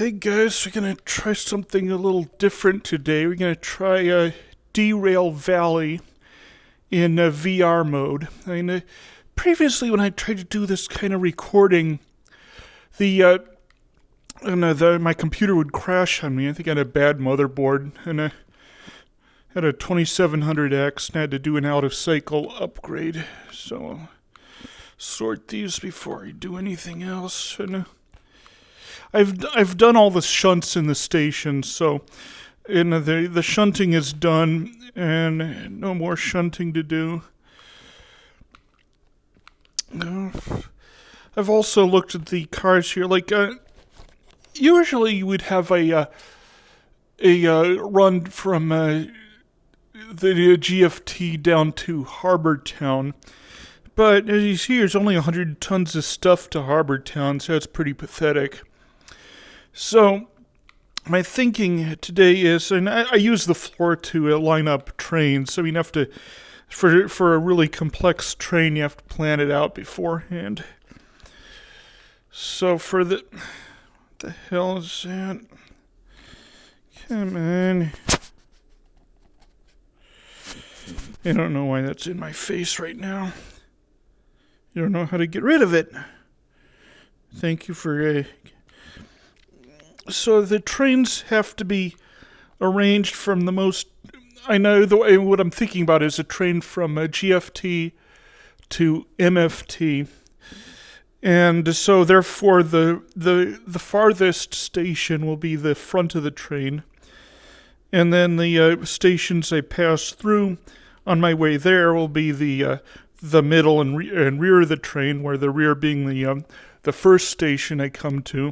Hey guys, we're gonna try something a little different today. We're gonna try Derail Valley in VR mode. Previously when I tried to do this kind of recording, my computer would crash on me. I think I had a bad motherboard, and I had a 2700X and had to do an out-of-cycle upgrade. So I'll sort these before I do anything else. And I've done all the shunts in the station, so the shunting is done, and no more shunting to do. I've also looked at the cars here. Usually you would have a run from the GFT down to Harbor Town. But as you see, there's only 100 tons of stuff to Harbor Town, so that's pretty pathetic. So, my thinking today is, and I use the floor to line up trains. I mean, for a really complex train, you have to plan it out beforehand. So for the hell is that? Come on. I don't know why that's in my face right now. You don't know how to get rid of it. Thank you for... So the trains have to be arranged from the most... I know what I'm thinking about is a train from GFT to MFT. And so therefore the farthest station will be the front of the train. And then the stations I pass through on my way there will be the middle and rear of the train, where the rear being the first station I come to.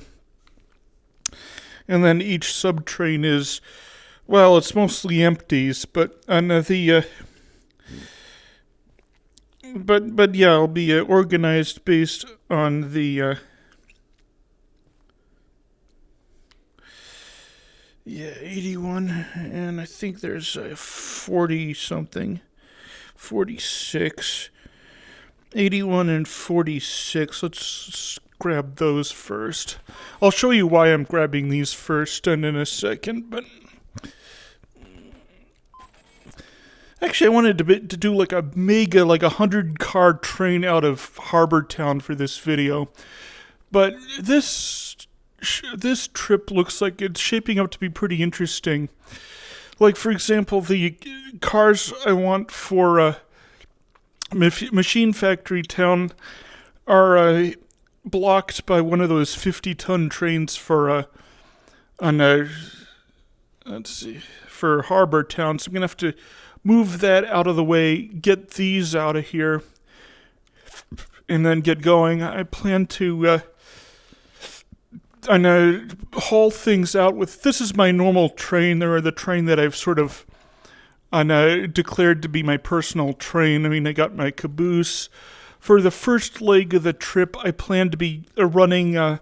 And then each sub-train is, well, it's mostly empties, but on but yeah, it'll be organized based on the 81, and I think there's 40 something, 46, 81 and 46. Let's grab those first. I'll show you why I'm grabbing these first and in a second, but actually I wanted to do like a mega, like 100-car train out of Harbor Town for this video, but this trip looks like it's shaping up to be pretty interesting. Like, for example, the cars I want for Machine Factory Town are blocked by one of those 50-ton trains for for Harbor Town. So I'm gonna have to move that out of the way, get these out of here, and then get going. I plan to haul things out with. This is my normal train, or the train that I've sort of declared to be my personal train. I mean, I got my caboose. For the first leg of the trip, I plan to be running a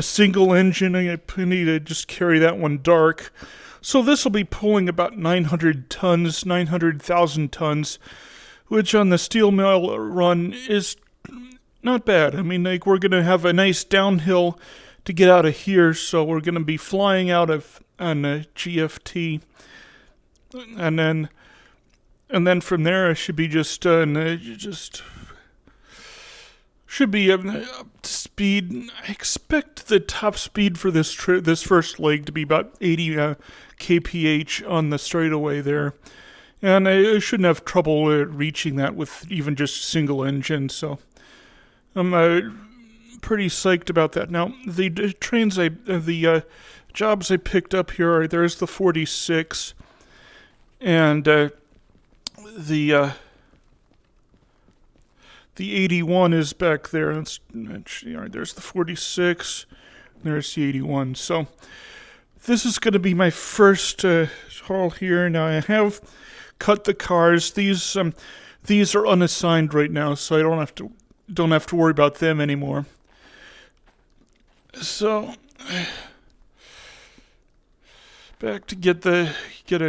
single engine. I need to just carry that one dark. So this will be pulling about 900,000 tons, which on the steel mill run is not bad. I mean, like, we're going to have a nice downhill to get out of here, so we're going to be flying out of on a GFT. And then from there, I should be should be up to speed. I expect the top speed for this first leg to be about 80 kph on the straightaway there. And I shouldn't have trouble reaching that with even just single engine, so I'm pretty psyched about that. Now, the jobs I picked up here there's the 46, and the 81 is back there. There's the 46. There's the 81. So this is going to be my first haul here. Now I have cut the cars. These are unassigned right now, so I don't have to worry about them anymore. So back to get a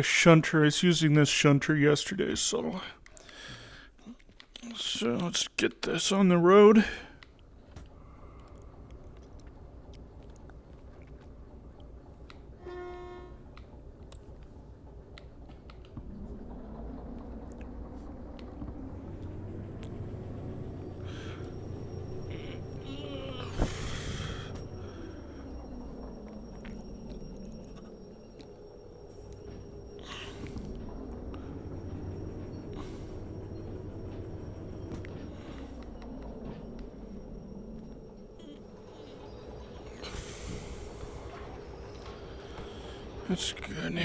shunter. I was using this shunter yesterday, so let's get this on the road. That's good.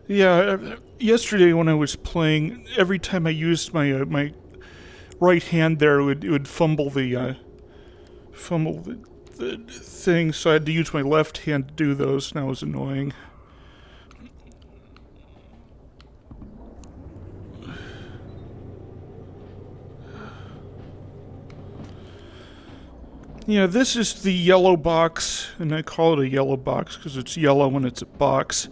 Yeah, yesterday when I was playing, every time I used my right hand there, it would fumble the thing, so I had to use my left hand to do those, and that was annoying. Yeah, this is the yellow box, and I call it a yellow box because it's yellow when it's a box.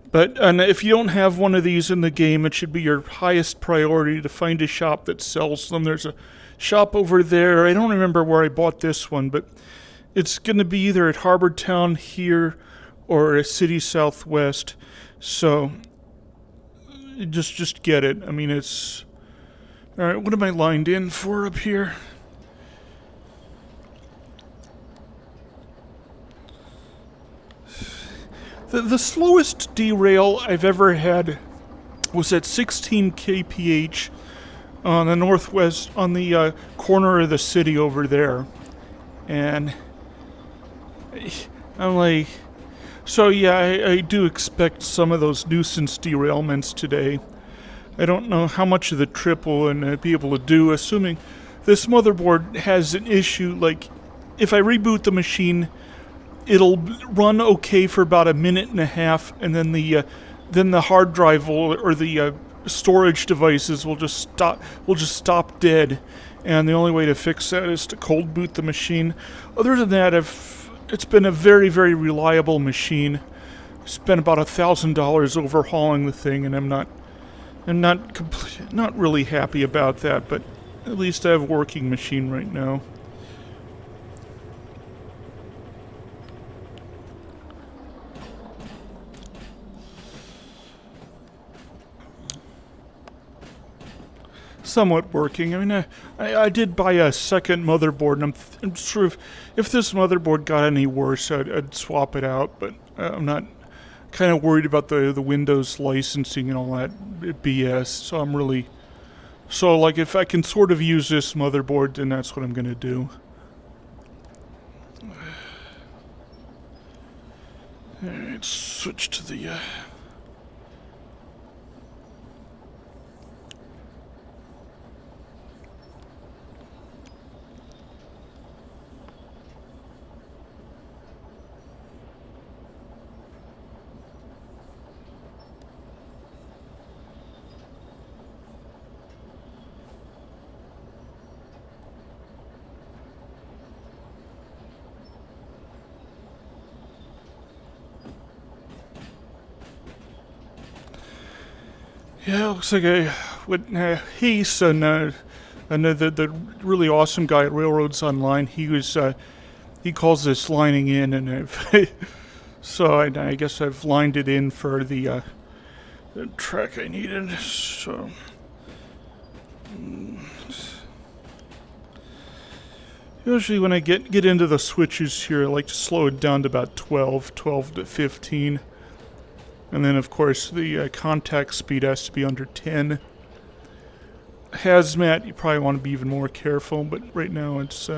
But if you don't have one of these in the game, it should be your highest priority to find a shop that sells them. There's a shop over there. I don't remember where I bought this one, but it's going to be either at Harbor Town here or a City Southwest. So just get it. I mean, it's... Alright, what am I lined in for up here? The slowest derail I've ever had was at 16 kph on the northwest, on the corner of the city over there. And I'm like... So yeah, I do expect some of those nuisance derailments today. I don't know how much of the trip we'll be able to do, assuming this motherboard has an issue. Like, if I reboot the machine, it'll run okay for about a minute and a half, and then the hard drive or the storage devices will just stop dead. And the only way to fix that is to cold boot the machine. Other than that, it's been a very, very reliable machine. Spent about $1,000 overhauling the thing, and I'm not really happy about that, but at least I have a working machine right now. Somewhat working. I mean, I did buy a second motherboard, and I'm sure if this motherboard got any worse, I'd swap it out, but I'm not kind of worried about the Windows licensing and all that BS, so like if I can sort of use this motherboard, then that's what I'm gonna do. Alright, switch to the yeah, it looks like Heath and the really awesome guy at Railroads Online. He calls this lining in, and so I guess I've lined it in for the track I needed. So usually when I get into the switches here, I like to slow it down to about 12 to 15. And then, of course, the contact speed has to be under 10. Hazmat, you probably want to be even more careful, but right now it's...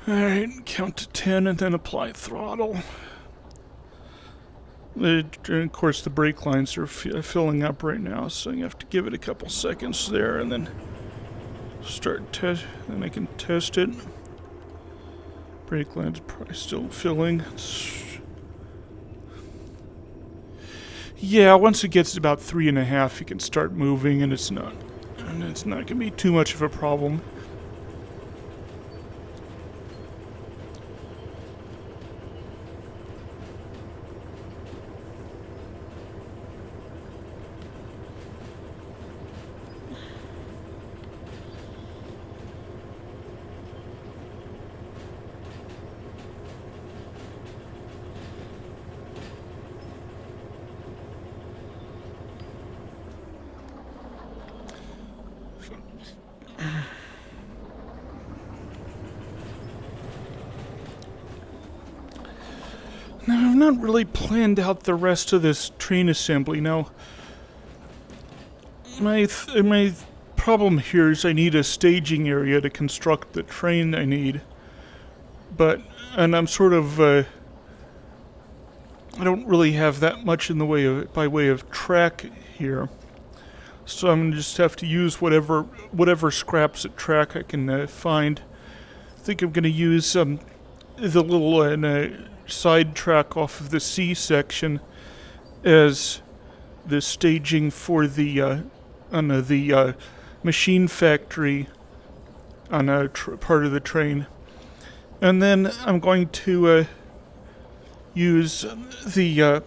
Alright, count to 10 and then apply throttle. Of course, the brake lines are filling up right now, so you have to give it a couple seconds there and then and I can test it. Brake line's probably still filling. Yeah, once it gets to about 3.5, you can start moving, and it's not going to be too much of a problem. I've not really planned out the rest of this train assembly. Now, my problem here is I need a staging area to construct the train I need. And I'm sort of, I don't really have that much in the way of, by way of track here. So I'm gonna just have to use whatever scraps of track I can find. I think I'm gonna use the little side track off of the C section as the staging for the machine factory on a part of the train, and then I'm going to use the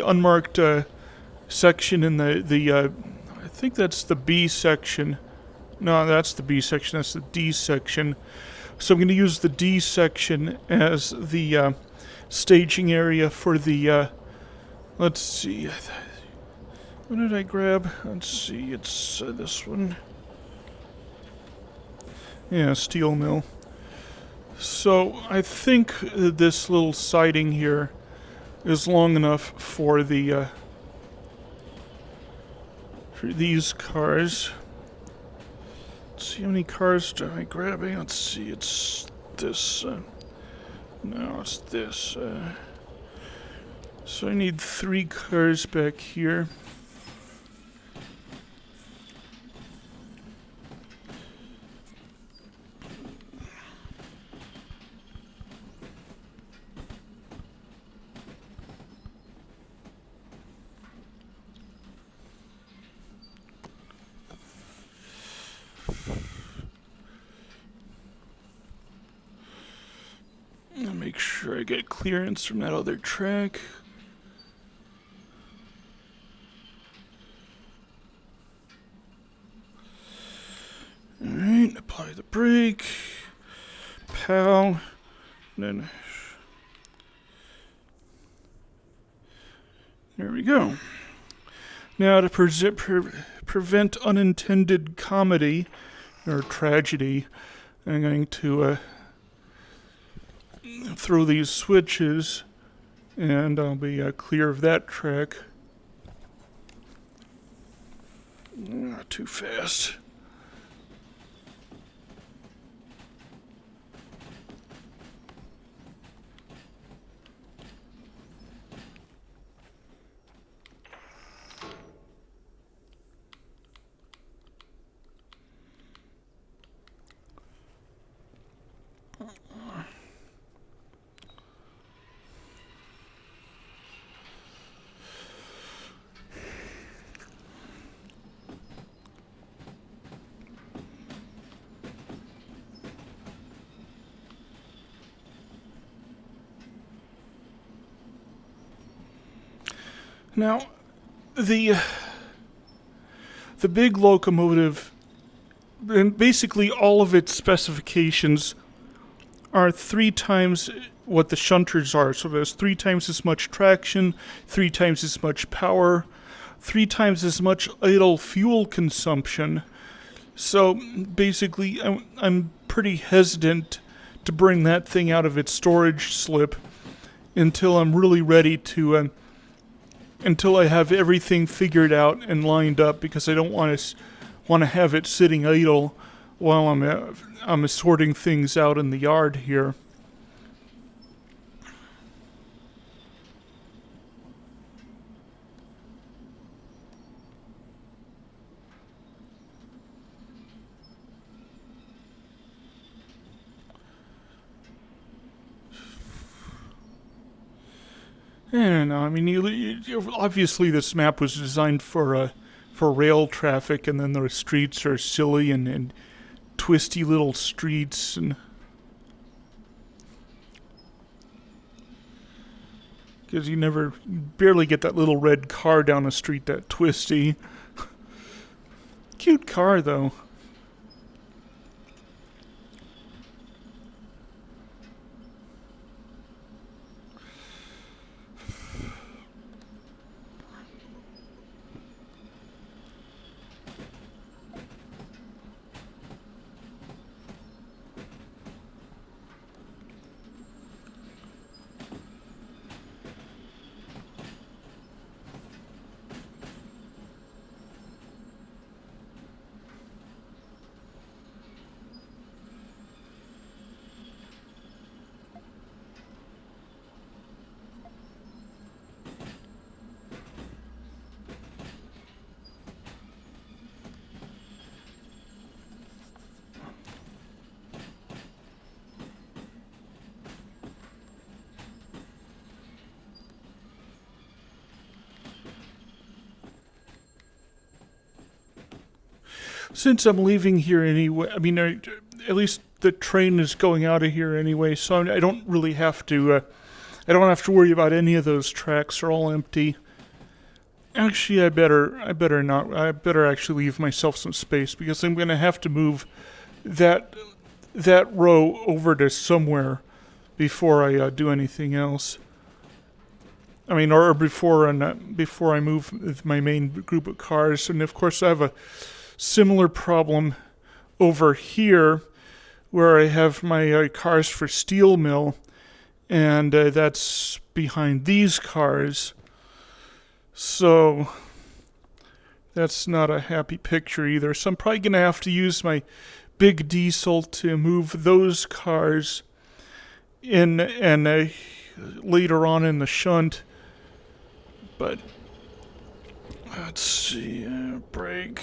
unmarked section in the I think that's the B section. No, that's the B section. That's the D section. So I'm going to use the D section as the staging area for the. Let's see. What did I grab? Let's see. It's this one. Yeah, steel mill. So I think this little siding here is long enough for the for these cars. Let's see how many cars am I grabbing. Let's see. It's this. No, it's this. So I need 3 cars back here. I'll make sure I get clearance from that other track. Alright, apply the brake. Pow. Then there we go. Now to prevent unintended comedy or tragedy, I'm going to throw these switches, and I'll be clear of that track. Not too fast. Now, the big locomotive, and basically all of its specifications are 3 times what the shunters are. So there's 3 times as much traction, 3 times as much power, 3 times as much idle fuel consumption. So basically, I'm pretty hesitant to bring that thing out of its storage slip until I'm really ready to. Until I have everything figured out and lined up, because I don't want to have it sitting idle while I'm sorting things out in the yard here. I don't know. I mean, obviously this map was designed for rail traffic, and then the streets are silly and twisty little streets, and because you barely get that little red car down a street that twisty. Cute car though. since I'm leaving here anyway, I mean, at least the train is going out of here anyway, so I don't really have to, I don't have to worry about any of those tracks. They're all empty. Actually, I better actually leave myself some space because I'm going to have to move that row over to somewhere before I do anything else. I mean, or before I move with my main group of cars. And of course, I have a similar problem over here where I have my cars for steel mill, and that's behind these cars. So that's not a happy picture either. So I'm probably going to have to use my big diesel to move those cars in and later on in the shunt. But let's see, brake.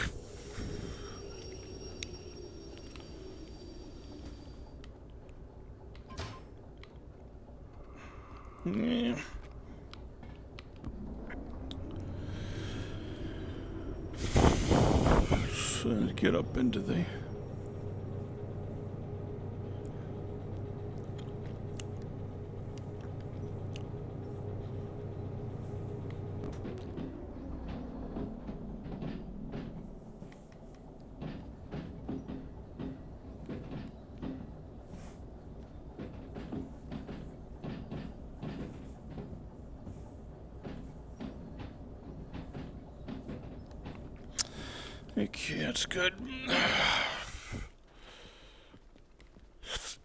Yeah. So get up into the... Okay, that's good. I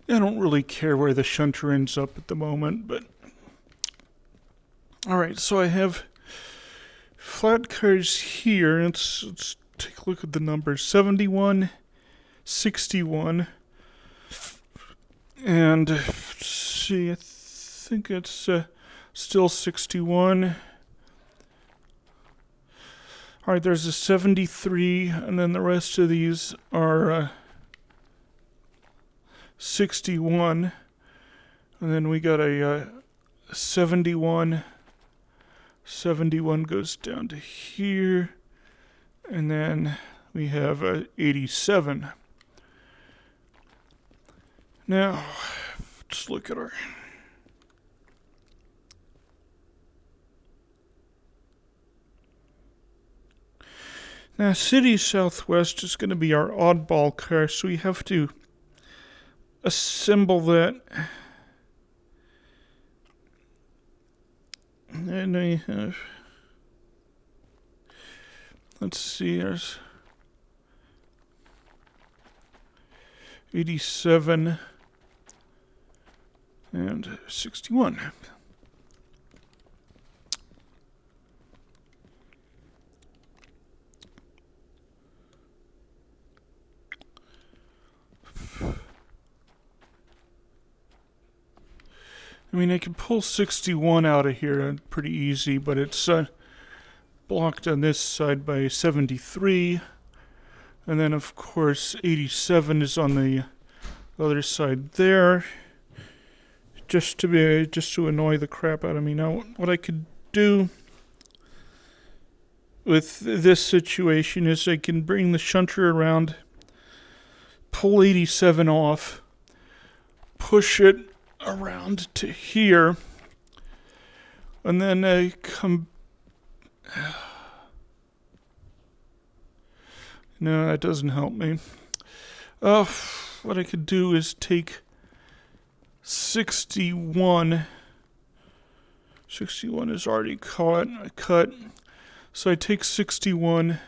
don't really care where the shunter ends up at the moment, but... Alright, so I have flat cars here. Let's take a look at the numbers. 71, 61, and let's see, I think it's still 61. Alright, there's a 73, and then the rest of these are 61. And then we got a 71. 71 goes down to here. And then we have 87. Now, let's look at our... Now, City Southwest is going to be our oddball car, so we have to assemble that. And I have... Let's see, there's 87 and 61. I mean, I can pull 61 out of here pretty easy, but it's blocked on this side by 73. And then, of course, 87 is on the other side there. Just to annoy the crap out of me. Now, what I could do with this situation is I can bring the shunter around, pull 87 off, push it around to here, and then I come... No, that doesn't help me. What I could do is take 61. 61 is already cut. So I take 61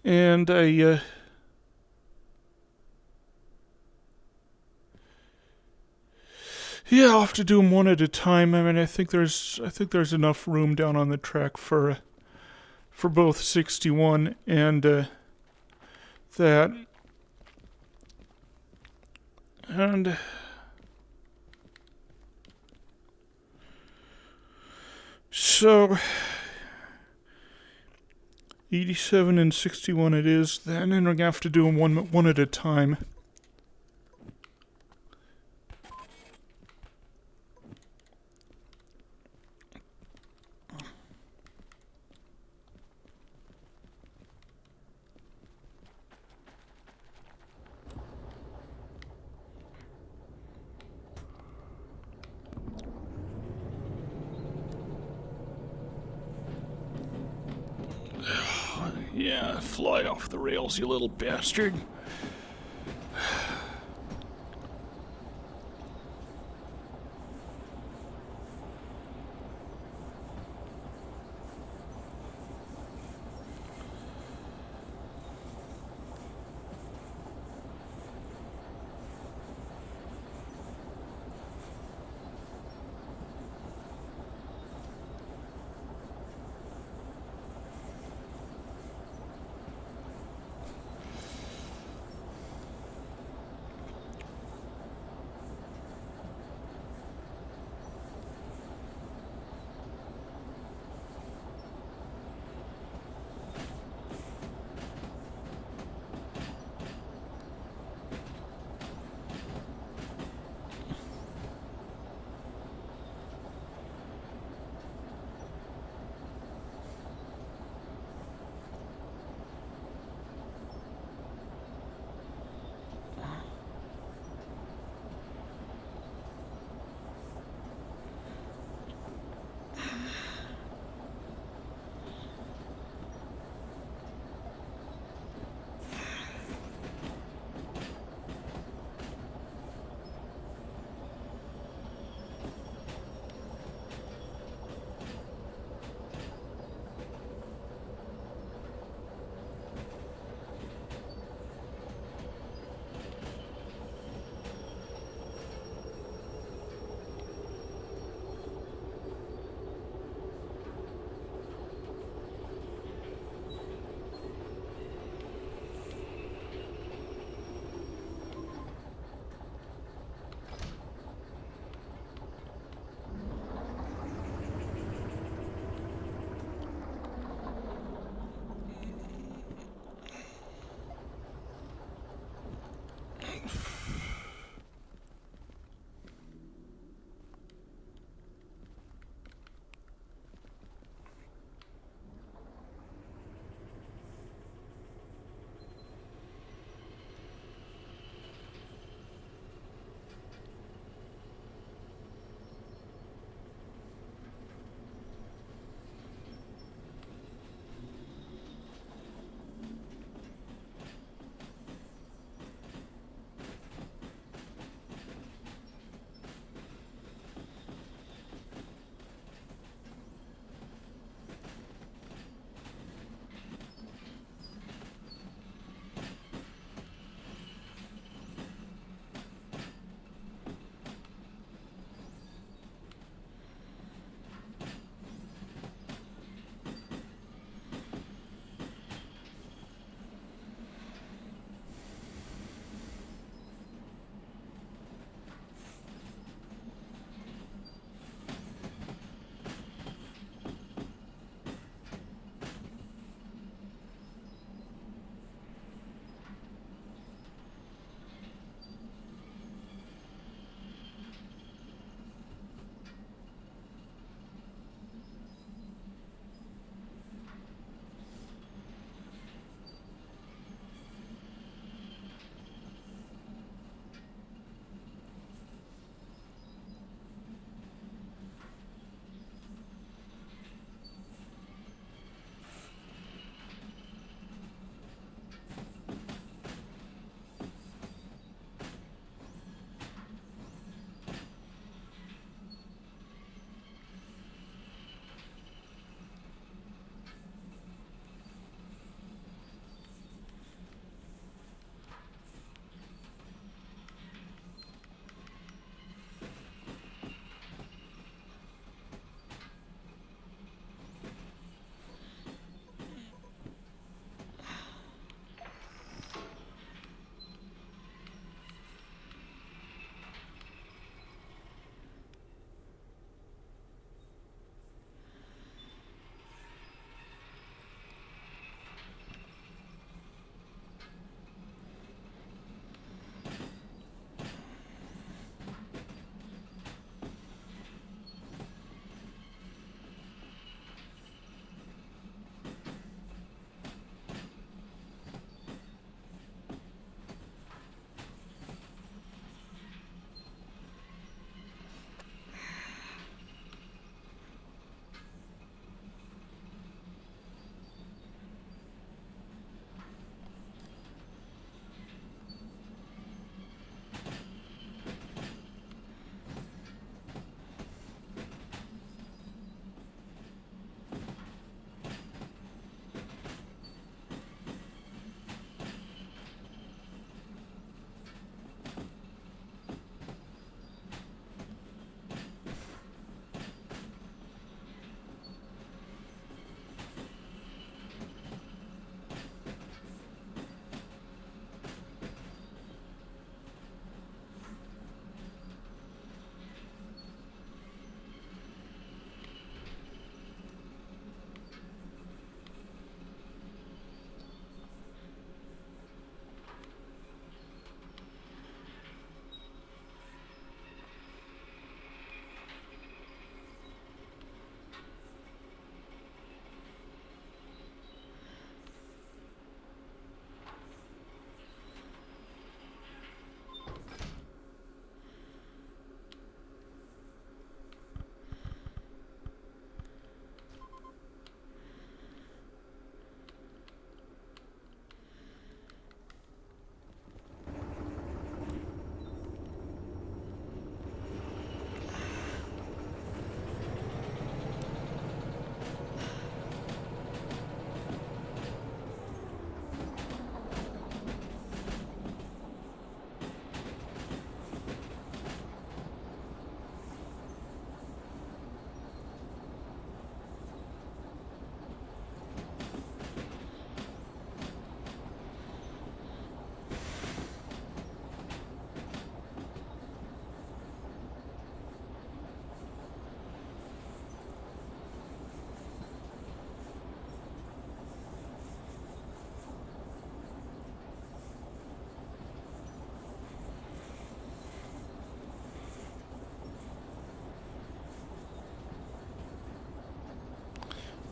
and I I'll have to do them one at a time. I mean, I think there's enough room down on the track for both 61 and that. And so 87 and 61 it is then, and we're gonna have to do them one at a time. Yeah, fly off the rails, you little bastard.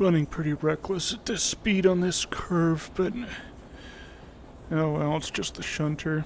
Running pretty reckless at this speed on this curve, but oh well, it's just the shunter.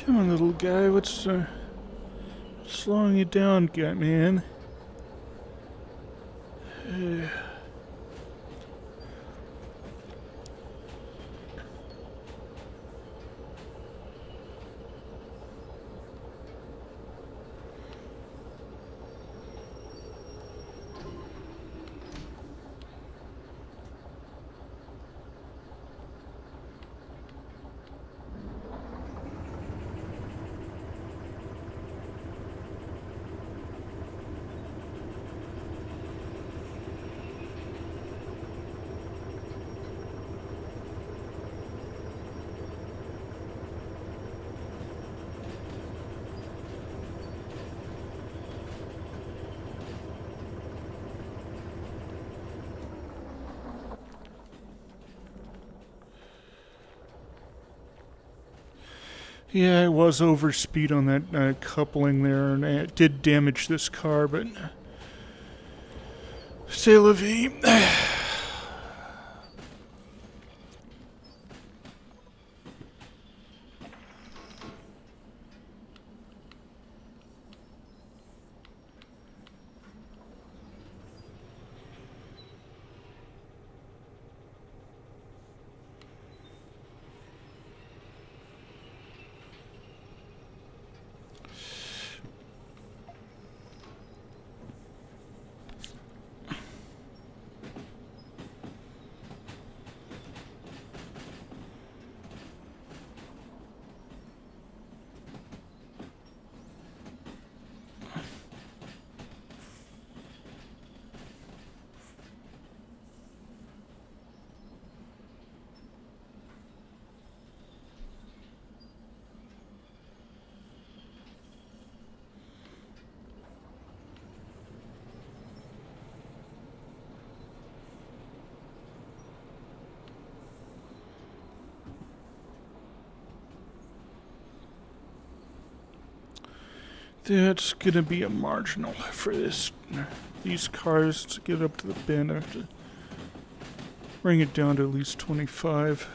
Come on, little guy. What's slowing you down, man? Yeah, I was over speed on that coupling there, and it did damage this car, but c'est la vie. That's gonna be a marginal for these cars to get up to the bend. I have to bring it down to at least 25.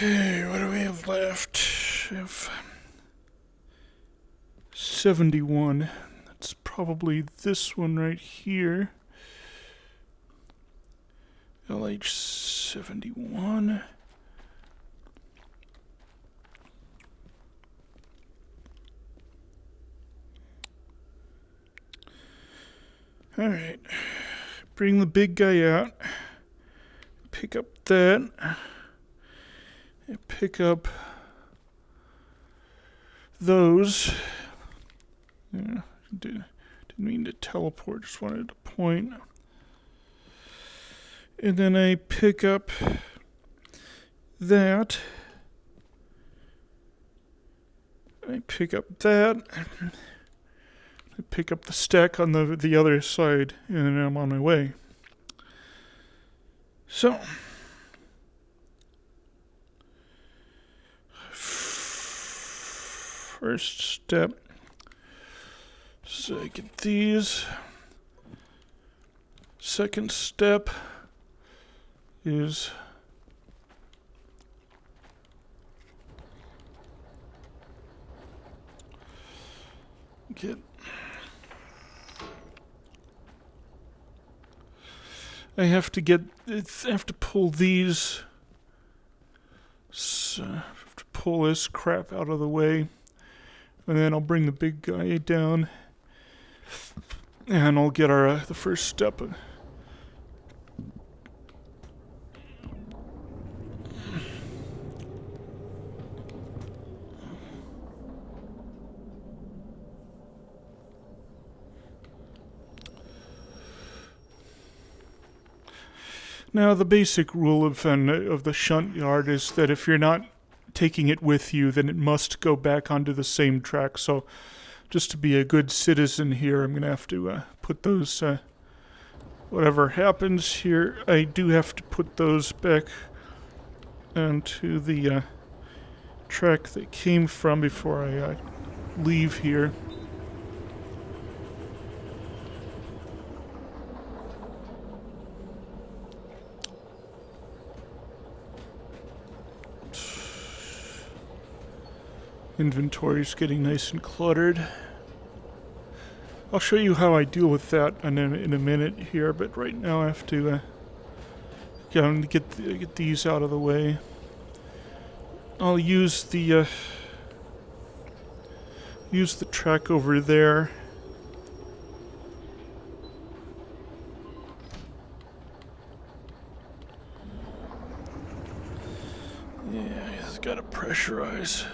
Okay, what do we have left? We have 71. That's probably this one right here. LH71. Alright. Bring the big guy out. Pick up that. Pick up those. Yeah, didn't mean to teleport, just wanted to point. And then I pick up that. I pick up that. I pick up the stack on the other side, and then I'm on my way. So, first step. So I get these. Second step is get I have to pull these, so I have to pull this crap out of the way, and then I'll bring the big guy down, and I'll get the first step. Now, the basic rule of the shunt yard is that if you're not taking it with you, then it must go back onto the same track. So, just to be a good citizen here, I'm going to have to put those, whatever happens here, I do have to put those back onto the track they came from before I leave here. Inventory's getting nice and cluttered. I'll show you how I deal with that in a minute here, but right now I have to get these out of the way. I'll use the track over there. Yeah, it's got to pressurize.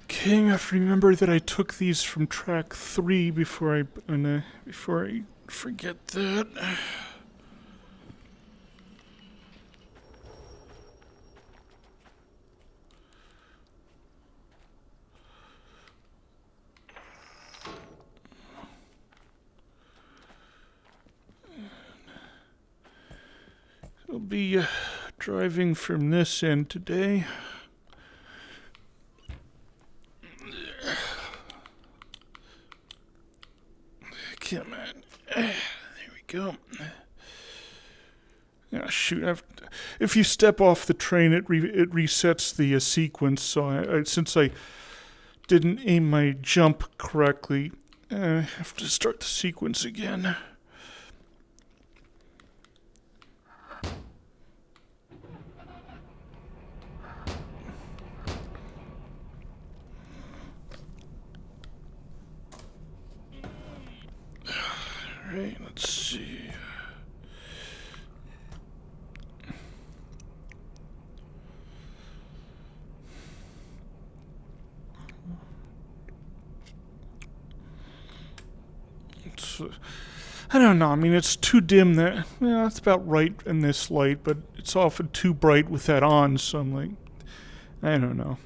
Okay, I have to remember that I took these from track 3 before I forget that. I'll be driving from this end today. Come on. There we go. Ah, shoot. If you step off the train, it resets the sequence. So since I didn't aim my jump correctly, I have to start the sequence again. Alright, let's see. I don't know. I mean, it's too dim that, it's about right in this light, but it's often too bright with that on, so I'm like, I don't know.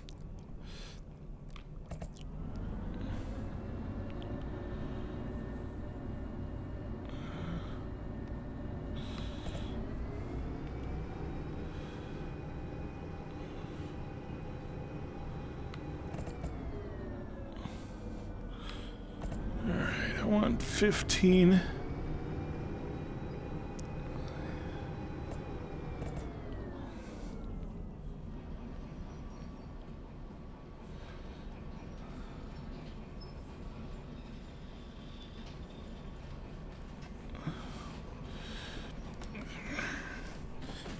Alright, I want 15.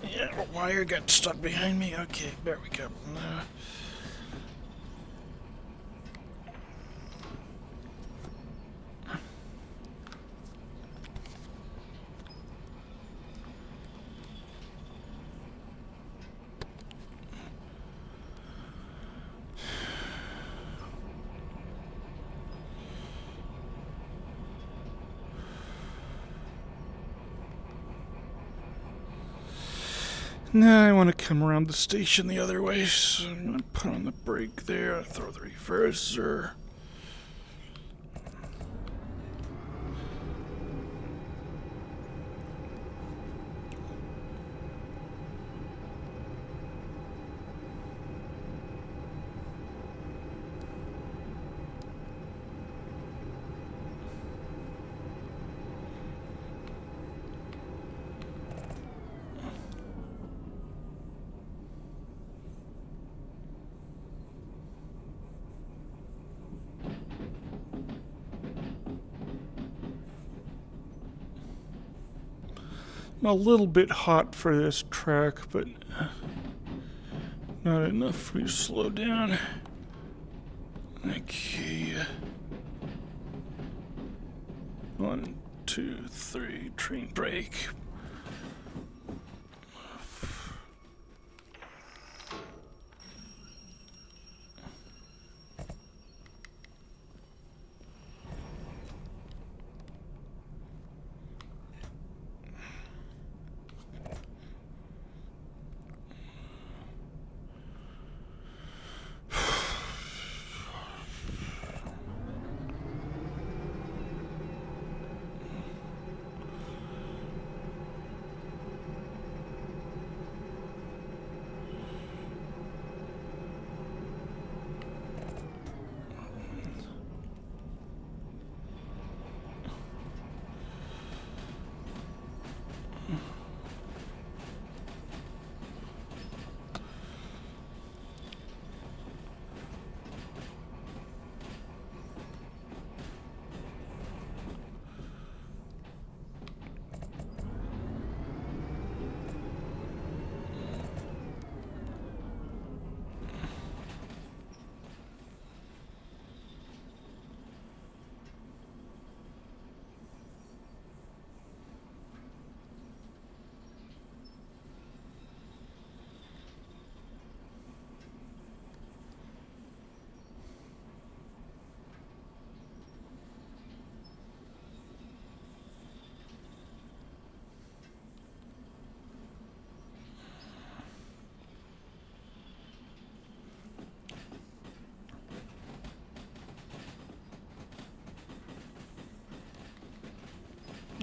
Yeah, a wire got stuck behind me. Okay, there we go. Now I want to come around the station the other way, so I'm going to put on the brake there, throw the reverser. I'm a little bit hot for this track, but not enough for me to slow down. Okay. 1, 2, 3, train brake.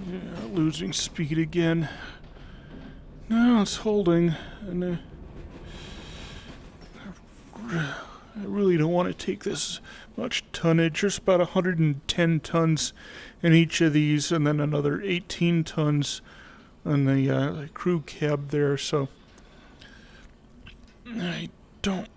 Yeah, losing speed again. Now it's holding, and I really don't want to take this much tonnage. There's about 110 tons in each of these, and then another 18 tons on the crew cab there, so I don't.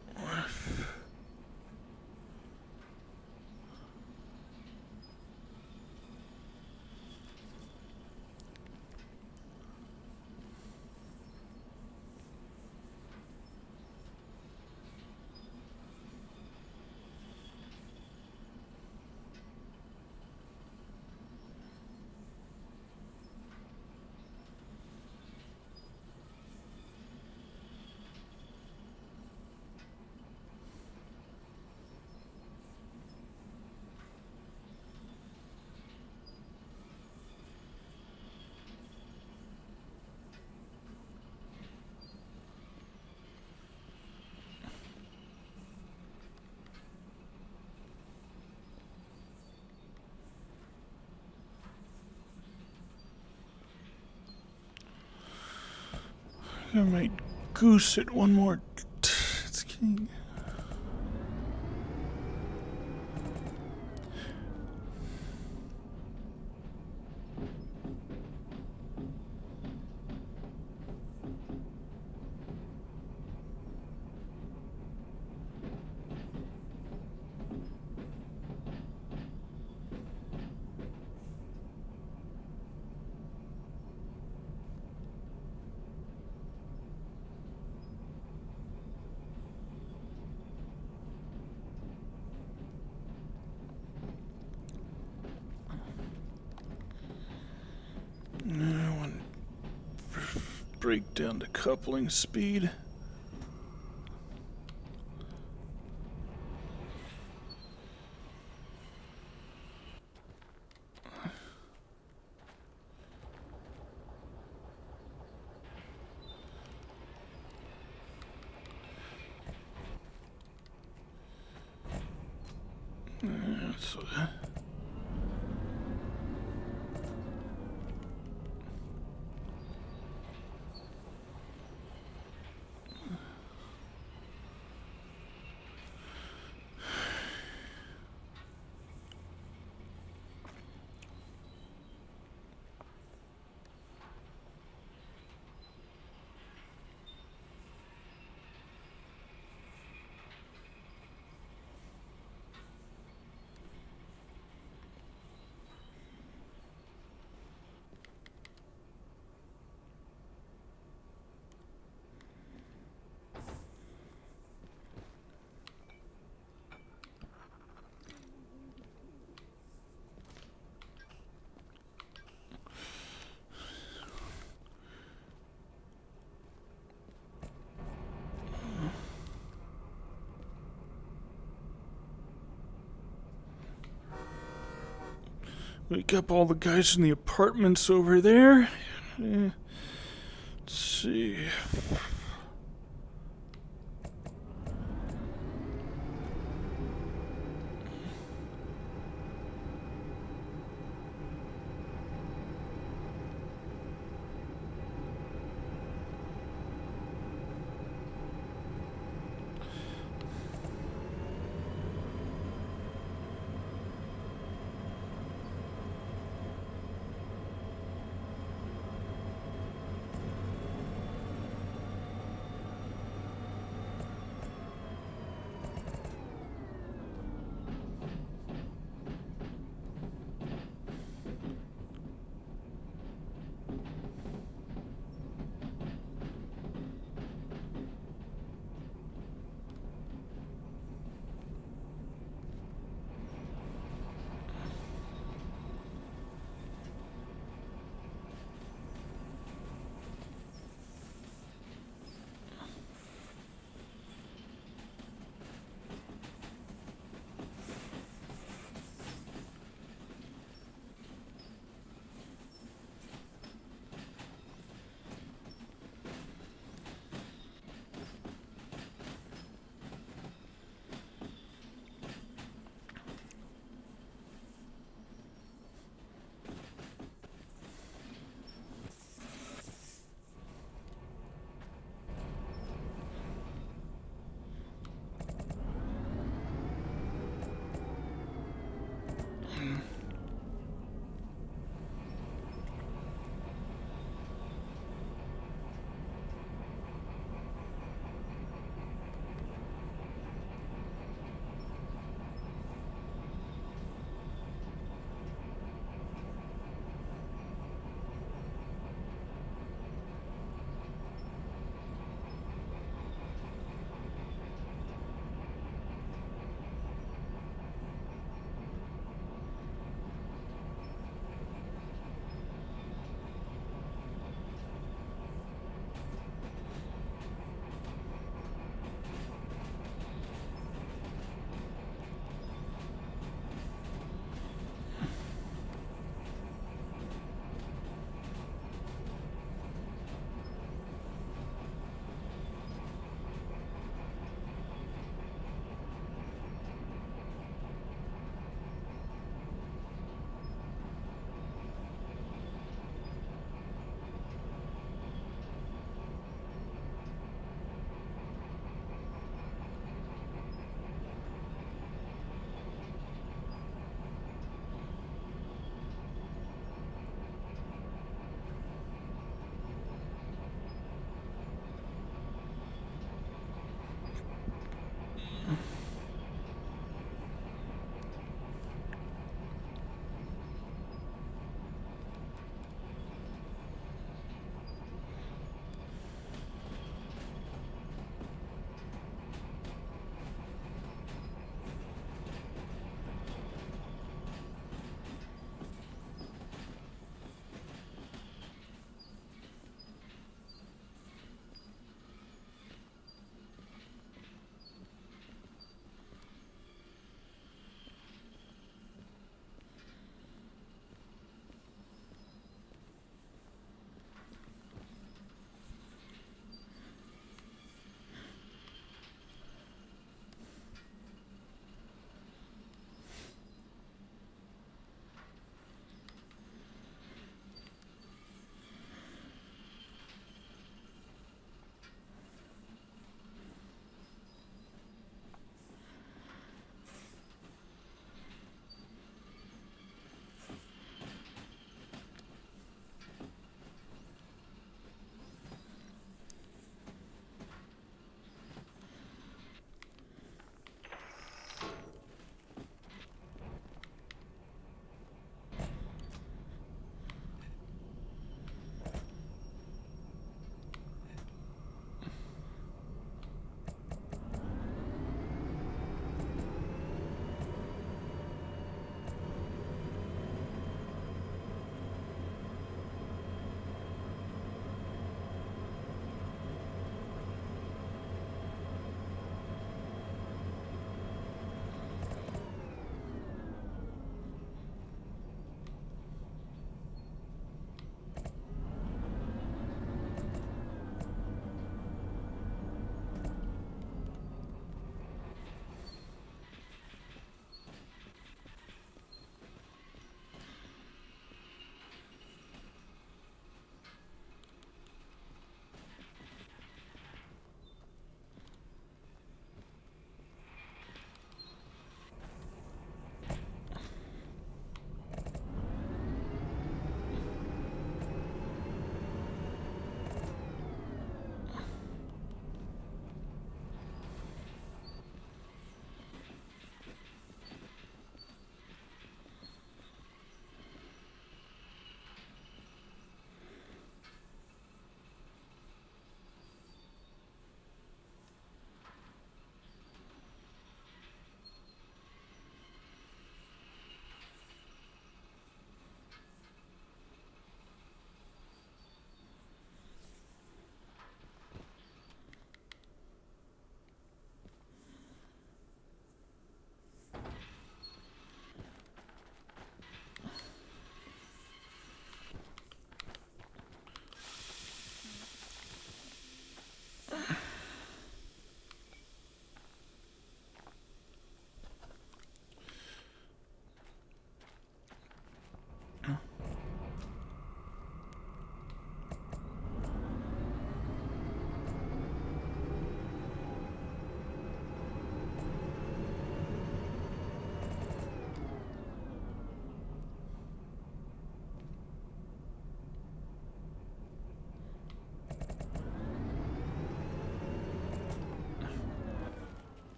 I might goose it one more. It's getting. I want to break down the coupling speed. So, wake up all the guys in the apartments over there. Let's see.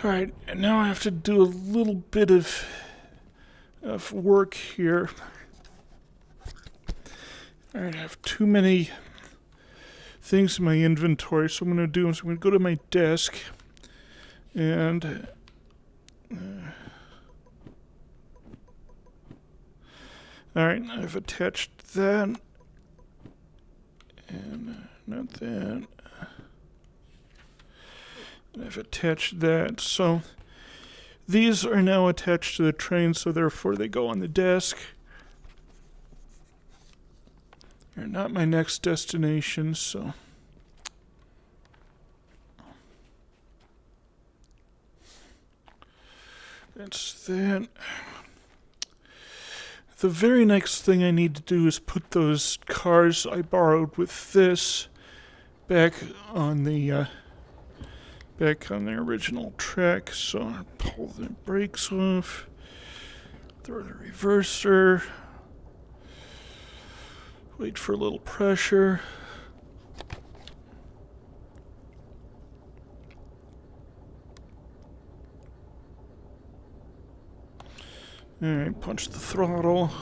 Alright, and now I have to do a little bit of work here. Alright, I have too many things in my inventory, so what I'm going to do is I'm going to go to my desk and alright, I've attached that and not that. I've attached that, so these are now attached to the train, so therefore they go on the desk. They're not my next destination, so that's that. The very next thing I need to do is put those cars I borrowed with this back on the original track. So I pull the brakes off, throw the reverser, wait for a little pressure. Alright, punch the throttle.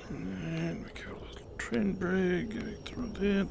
And we got a little train brake, through that.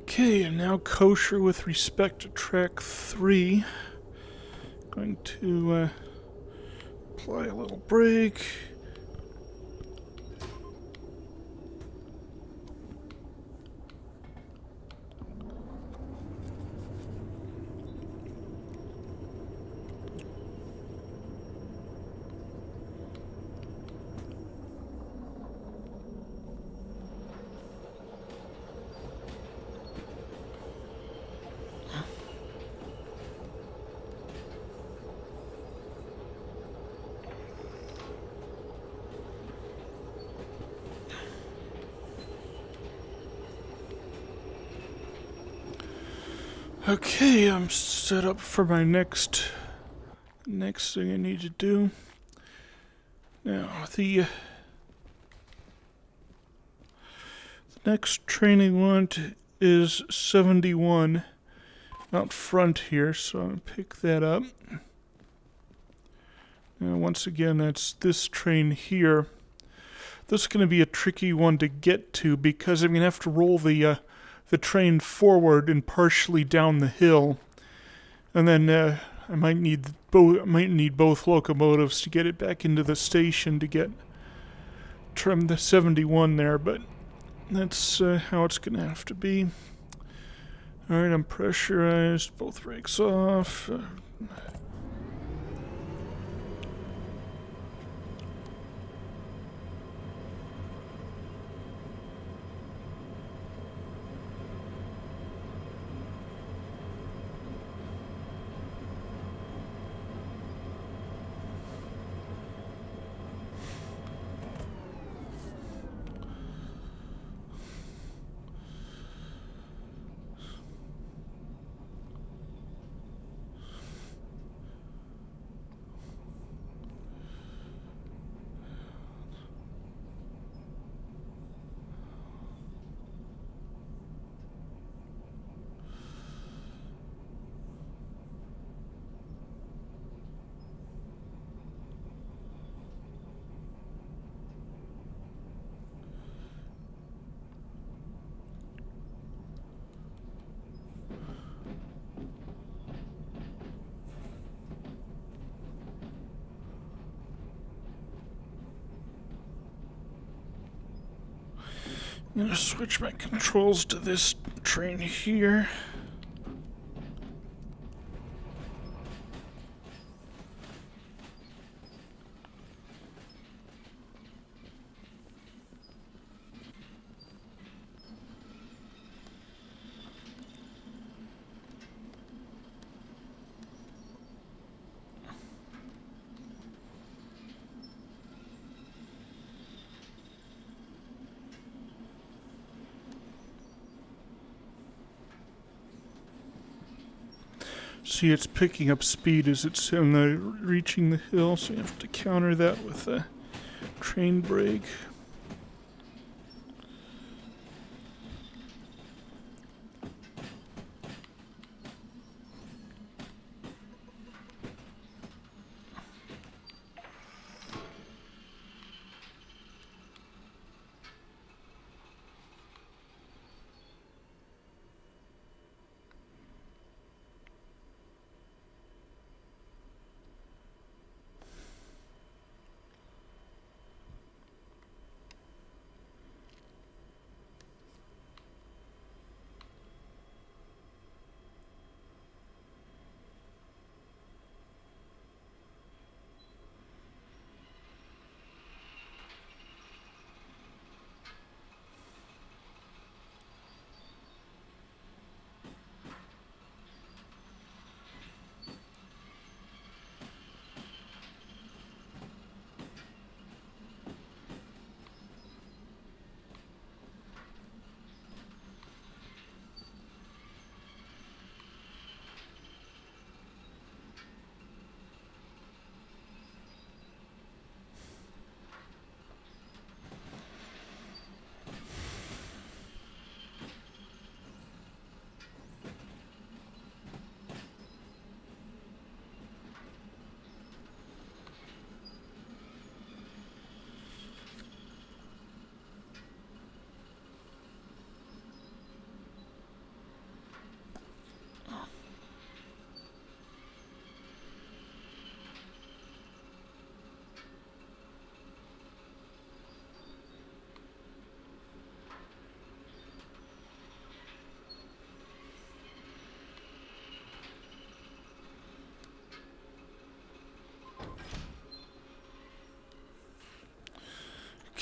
Okay, I'm now kosher with respect to track 3. Going to apply a little brake. Okay, I'm set up for my next thing I need to do. Now, the next train I want is 71 out front here, so I'll pick that up. Now, once again, that's this train here. This is going to be a tricky one to get to because I'm going to have to roll the train forward and partially down the hill, and then I might need both locomotives to get it back into the station to get trim the 71 there, but that's how it's gonna have to be. Alright, I'm pressurized, both brakes off. I'm gonna switch my controls to this train here. See, it's picking up speed as it's reaching the hill, so you have to counter that with a train brake.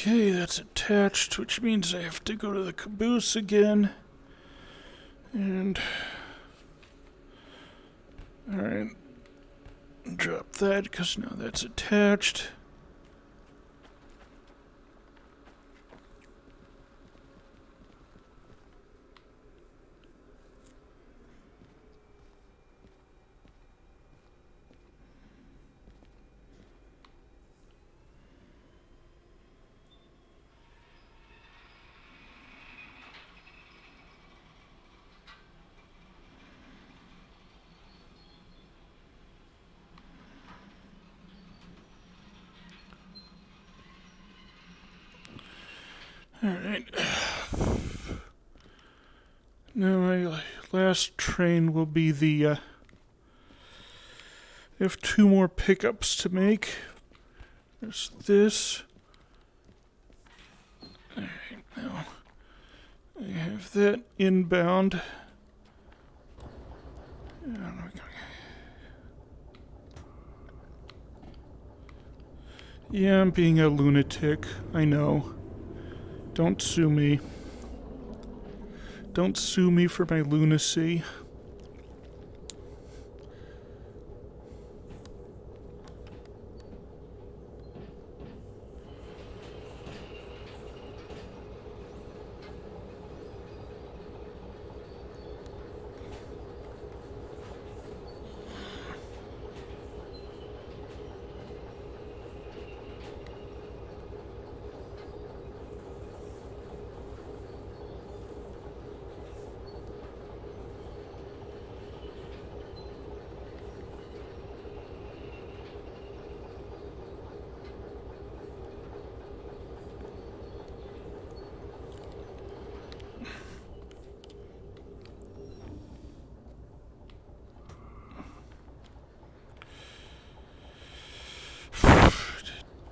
Okay, that's attached, which means I have to go to the caboose again. And... alright. Drop that, because now that's attached. Alright. Now my last train will be the, I have two more pickups to make. There's this. Alright, now I have that inbound. Yeah, I'm being a lunatic, I know. Don't sue me. Don't sue me for my lunacy.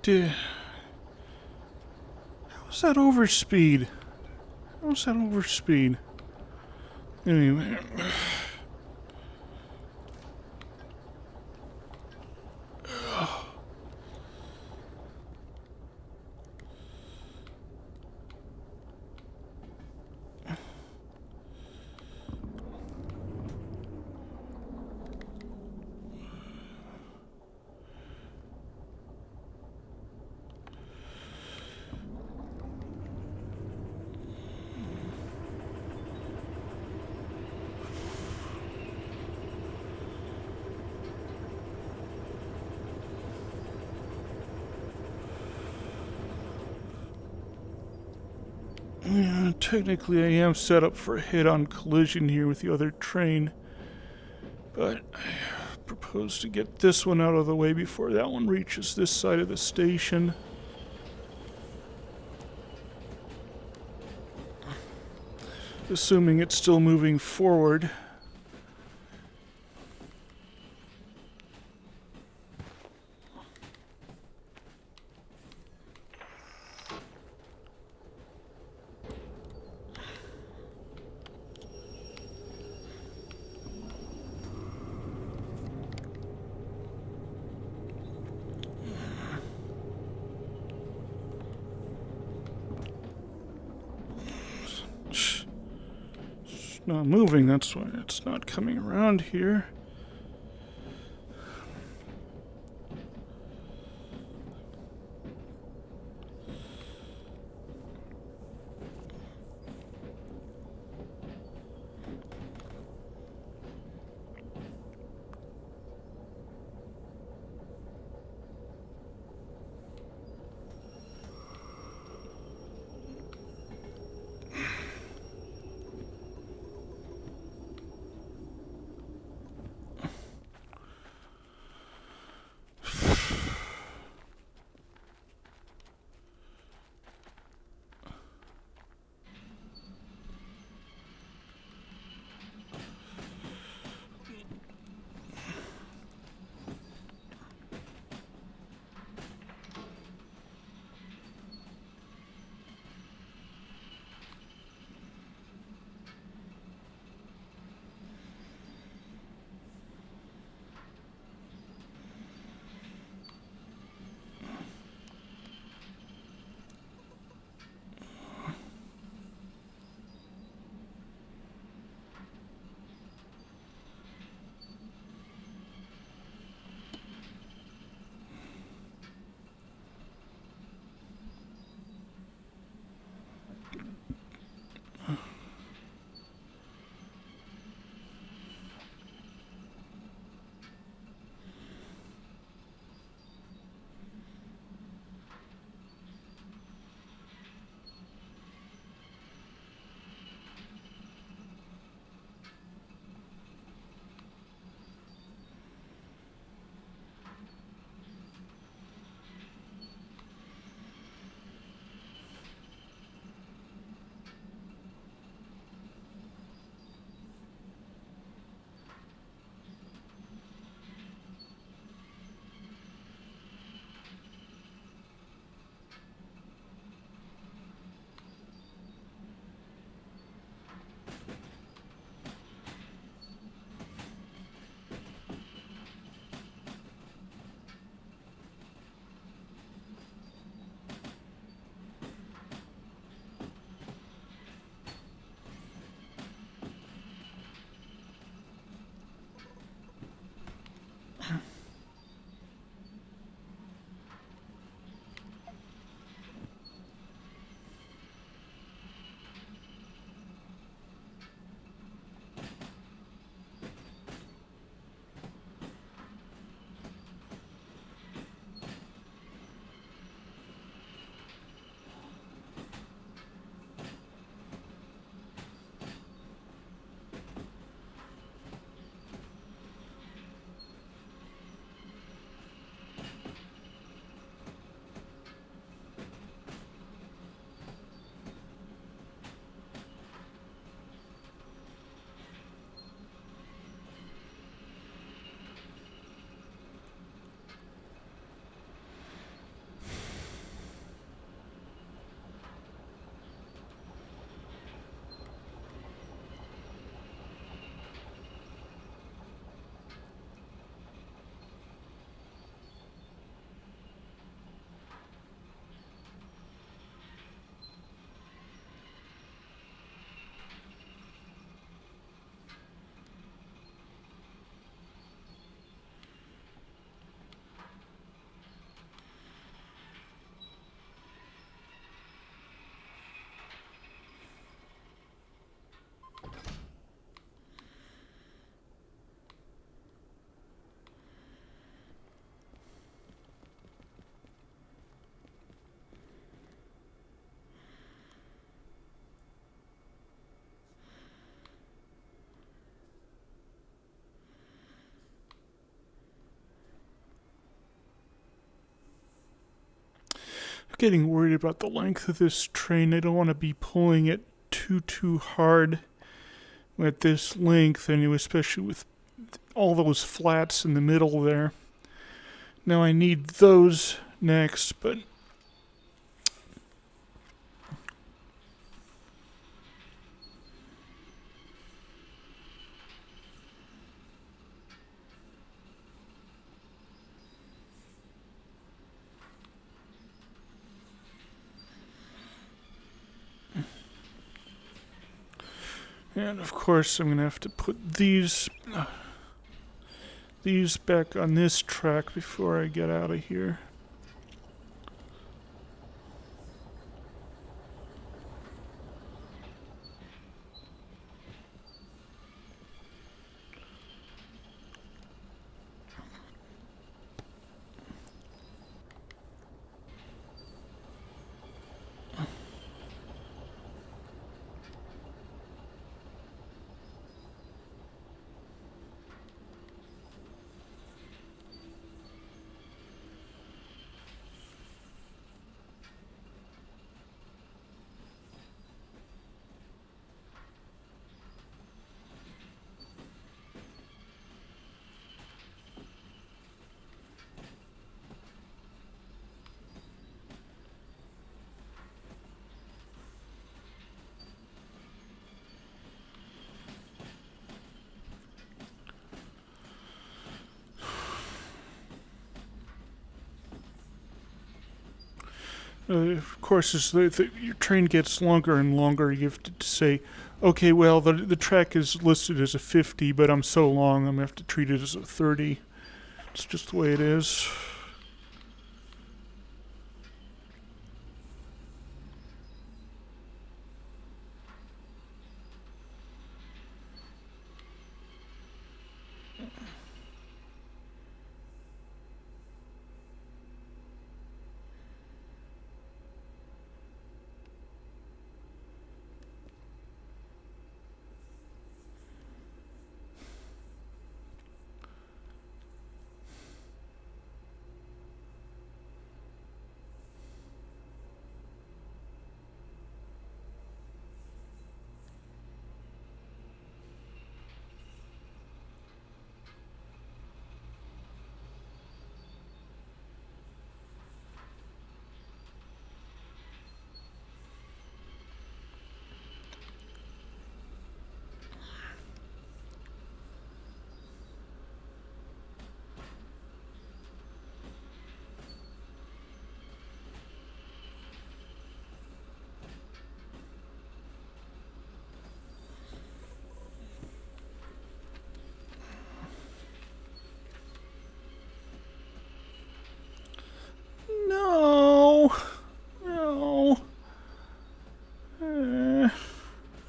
How was that overspeed? How's that overspeed? Anyway. Yeah, technically I am set up for a head-on collision here with the other train, but I propose to get this one out of the way before that one reaches this side of the station. Assuming it's still moving forward. Not moving, that's why it's not coming around here. getting worried about the length of this train. I don't want to be pulling it too hard at this length, anyway, especially with all those flats in the middle there. Now I need those next, but and of course I'm going to have to put these back on this track before I get out of here. Of course, as your train gets longer and longer, you have to say, okay, well, the track is listed as a 50, but I'm so long, I'm going to have to treat it as a 30. It's just the way it is. No. No.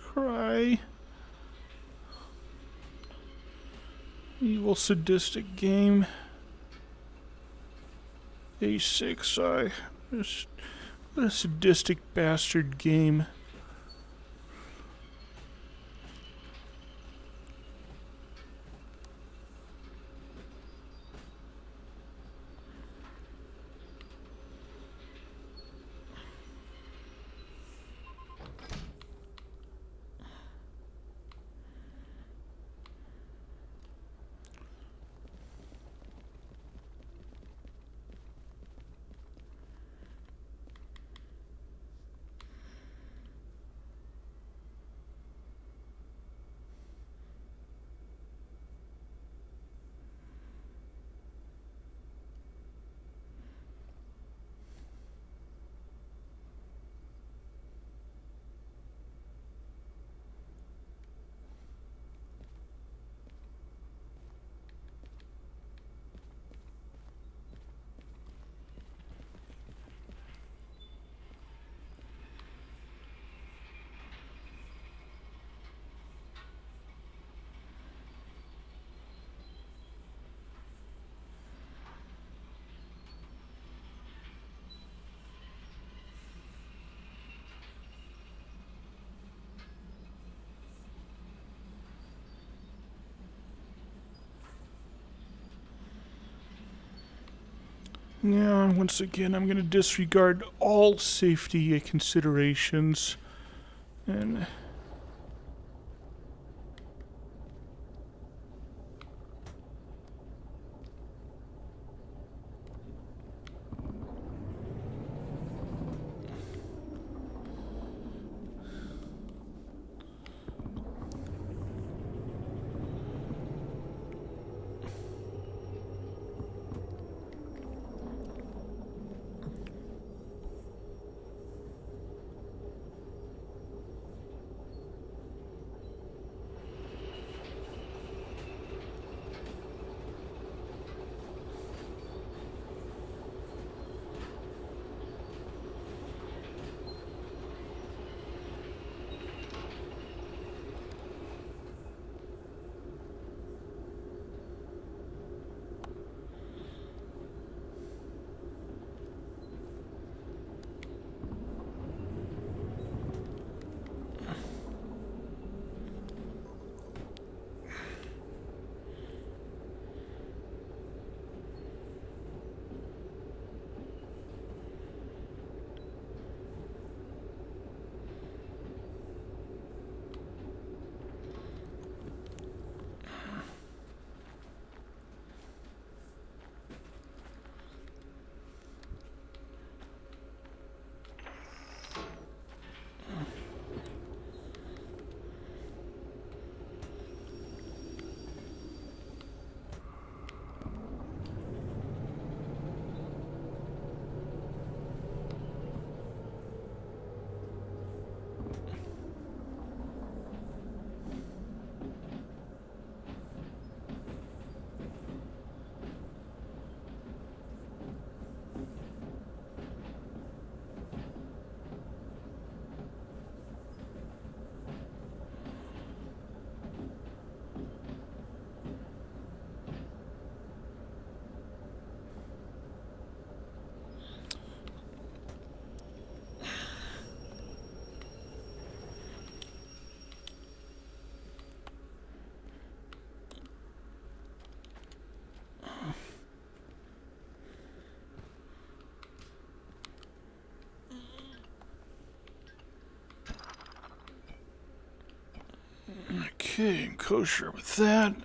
Cry. Evil sadistic game. A6i. What a sadistic bastard game. Now, once again, I'm going to disregard all safety considerations. And okay, I'm kosher with that.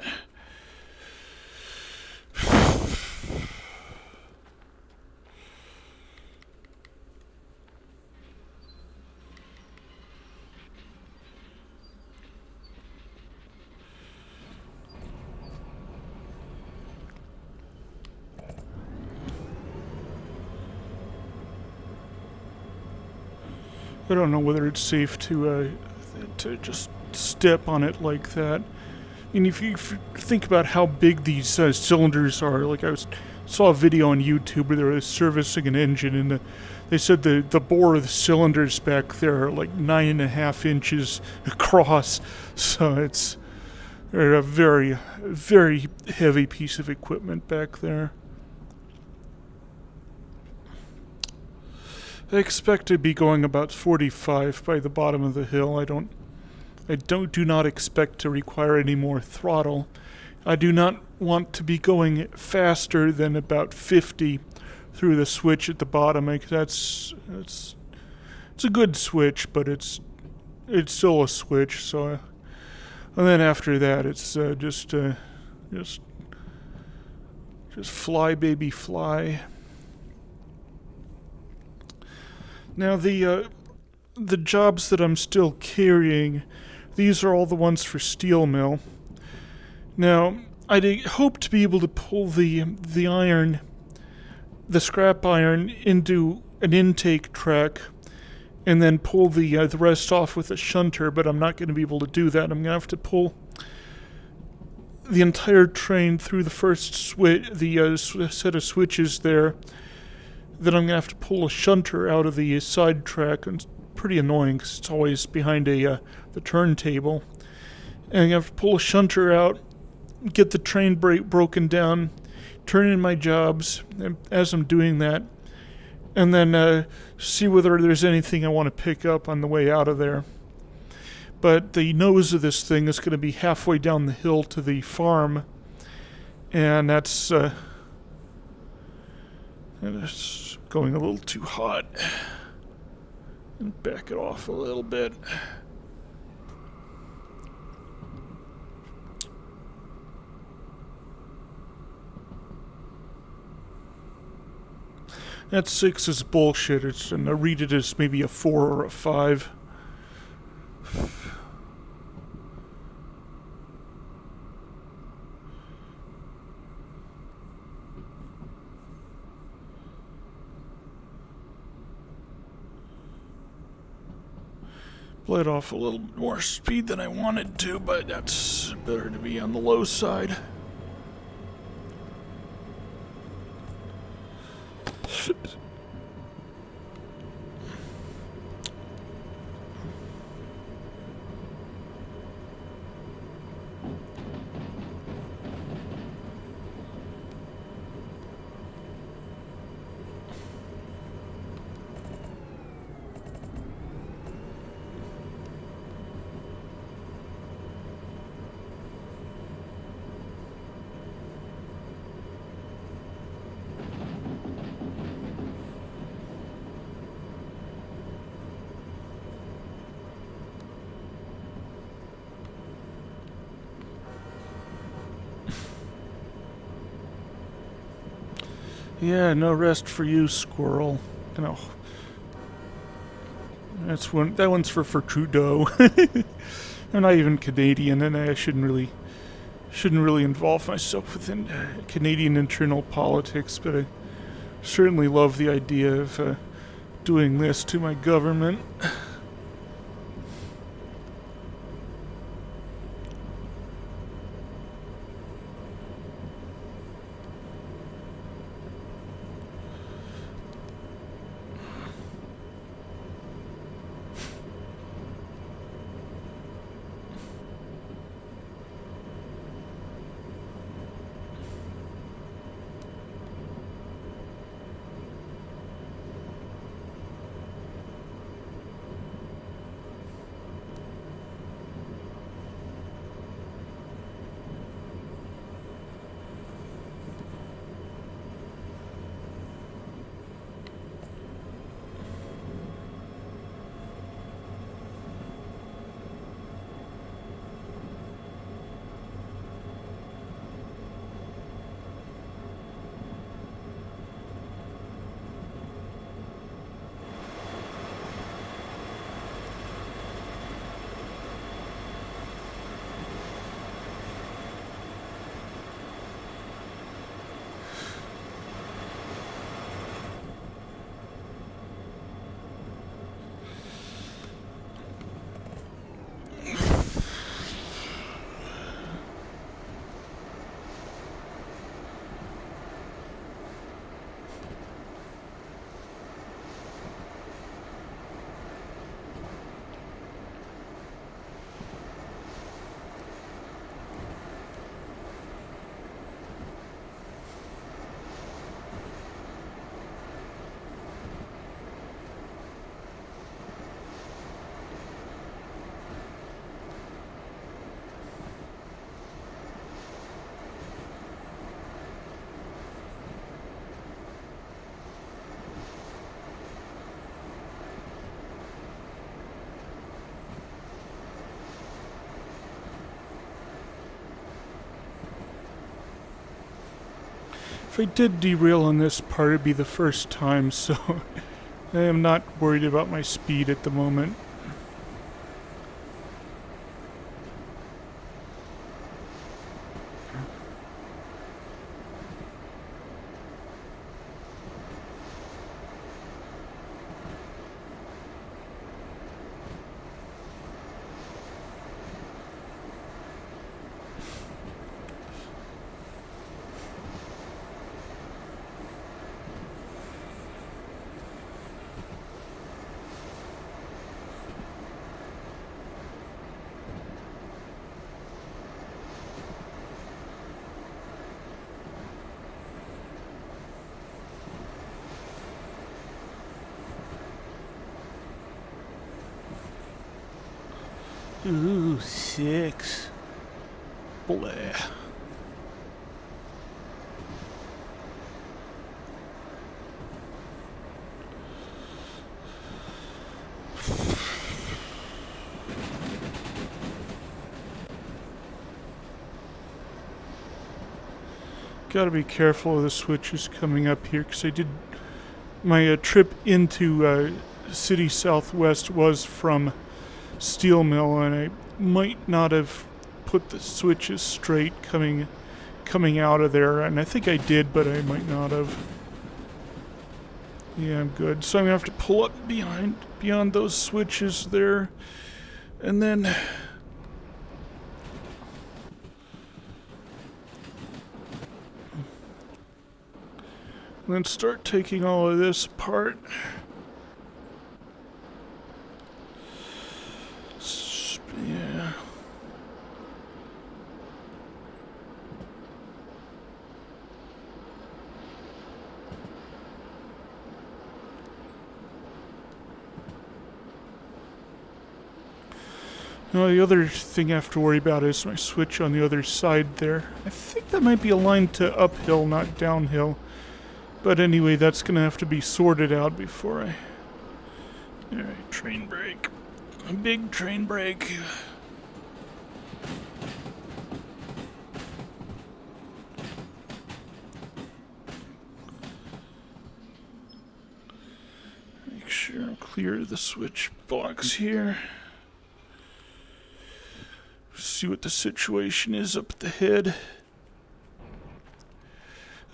I don't know whether it's safe to just step on it like that. And if you think about how big these cylinders are, like saw a video on YouTube where they were servicing an engine, and they said the bore of the cylinders back there are like 9.5 inches across. So they're a very, very heavy piece of equipment back there. I expect to be going about 45 by the bottom of the hill. I do not expect to require any more throttle. I do not want to be going faster than about 50 through the switch at the bottom. It's a good switch, but it's still a switch. So, and then after that, it's just fly, baby, fly. Now the jobs that I'm still carrying, these are all the ones for steel mill. Now, I hope to be able to pull the iron, the scrap iron, into an intake track, and then pull the rest off with a shunter. But I'm not going to be able to do that. I'm going to have to pull the entire train through the first switch, the set of switches there. Then I'm going to have to pull a shunter out of the side track, and it's pretty annoying because it's always behind the turntable. And I have to pull a shunter out, get the train broken down, turn in my jobs as I'm doing that, and then see whether there's anything I want to pick up on the way out of there. But the nose of this thing is going to be halfway down the hill to the farm, and that's And it's going a little too hot. And back it off a little bit. That 6 is bullshit. And I read it as maybe a 4 or a 5. Let off a little more speed than I wanted to, but that's better to be on the low side. Yeah, no rest for you, squirrel. No. That one's for Trudeau. I'm not even Canadian, and I shouldn't really involve myself within Canadian internal politics, but I certainly love the idea of doing this to my government. If I did derail on this part, it'd be the first time, so I am not worried about my speed at the moment. Ooh, 6. Bleh. Gotta be careful of the switches coming up here, because I did... My trip into City Southwest was from Steel Mill, and I might not have put the switches straight coming out of there, and I think I did, but I might not have. Yeah, I'm good. So I'm gonna have to pull up beyond those switches there, and then start taking all of this apart. Yeah. Now, the other thing I have to worry about is my switch on the other side there. I think that might be aligned to uphill, not downhill. But anyway, that's going to have to be sorted out before I... Alright, train brake. A big train brake. Make sure I clear the switch box here. See what the situation is up at the head.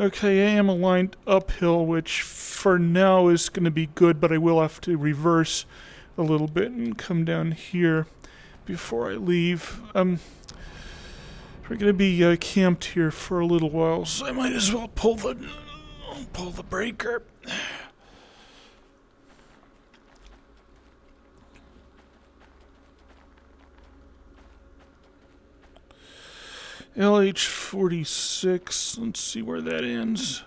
Okay, I am aligned uphill, which for now is going to be good, but I will have to reverse a little bit and come down here before I leave. We're going to be camped here for a little while, so I might as well pull the breaker. LH46, let's see where that ends.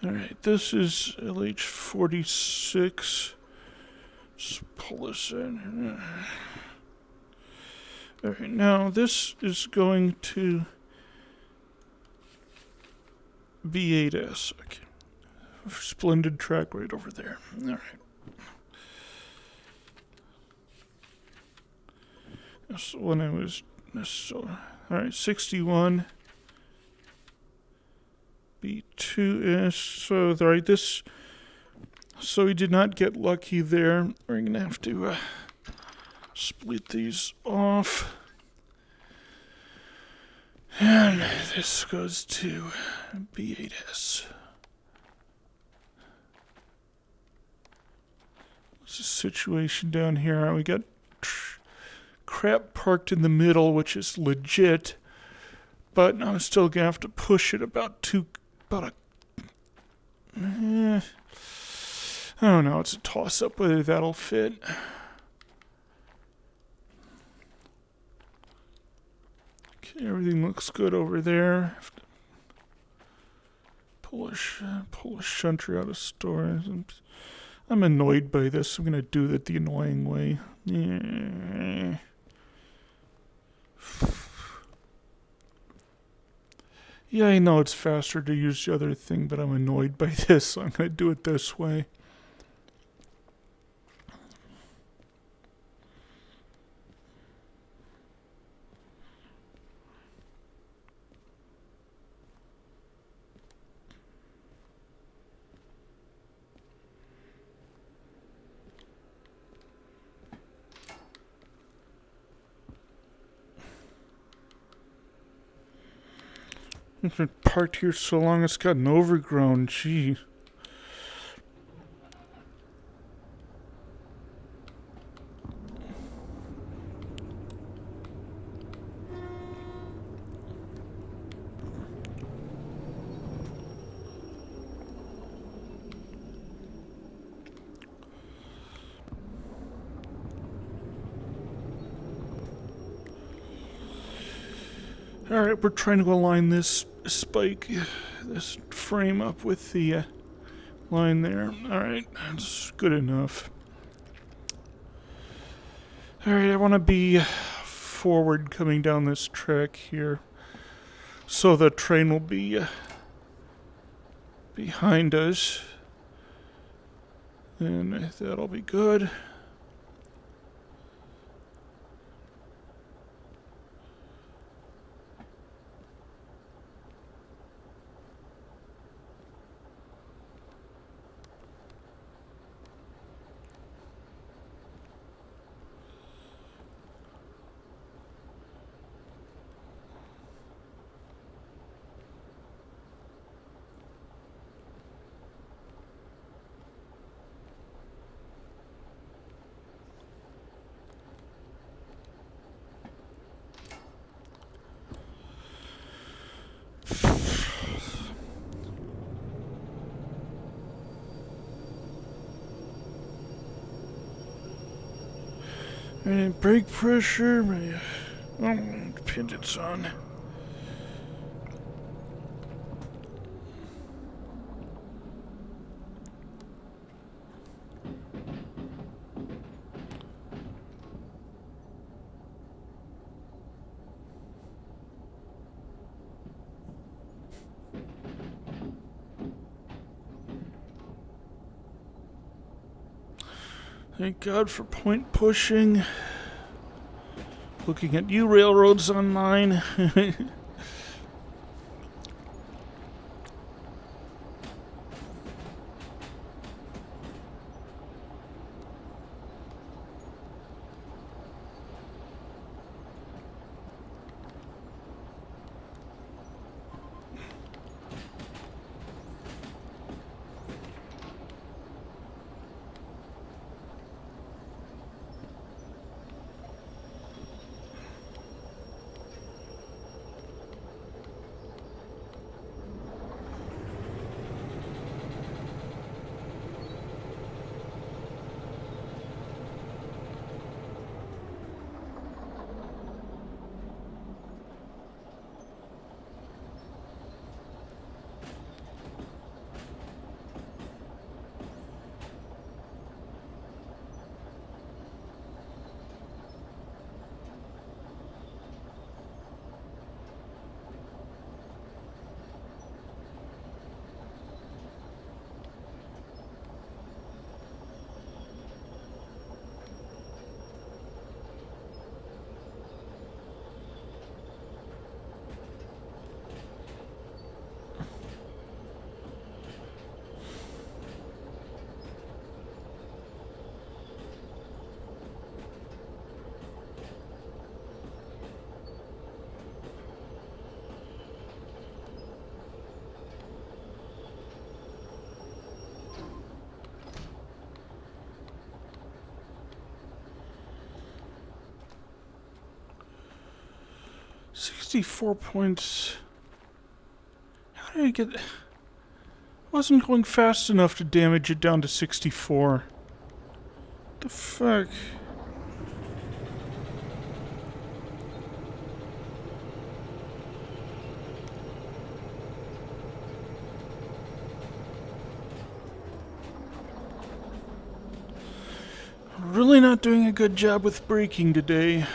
Alright, this is LH46. Let's pull this in. Alright, now this is going to V8S. Okay. Splendid track right over there. Alright. That's when I was... Alright, 61. B2S. So, alright, this... So we did not get lucky there. We're going to have to split these off. And this goes to B8S. What's the situation down here? We got crap parked in the middle, which is legit. But I'm still going to have to push it I don't know, it's a toss-up whether that'll fit. Okay, everything looks good over there. Have to pull a shunter out of storage. I'm annoyed by this. I'm going to do it the annoying way. Yeah. Yeah, I know it's faster to use the other thing, but I'm annoyed by this, so I'm going to do it this way. It's been parked here so long it's gotten overgrown, gee. Alright, we're trying to align this spike, this frame up with the line there. Alright, that's good enough. Alright, I want to be forward coming down this track here, so the train will be behind us, and that'll be good. And brake pressure, depends it's on. Thank God for point pushing. Looking at you railroads online. 64 points. How did I get... I wasn't going fast enough to damage it down to 64. What the fuck? Really not doing a good job with braking today.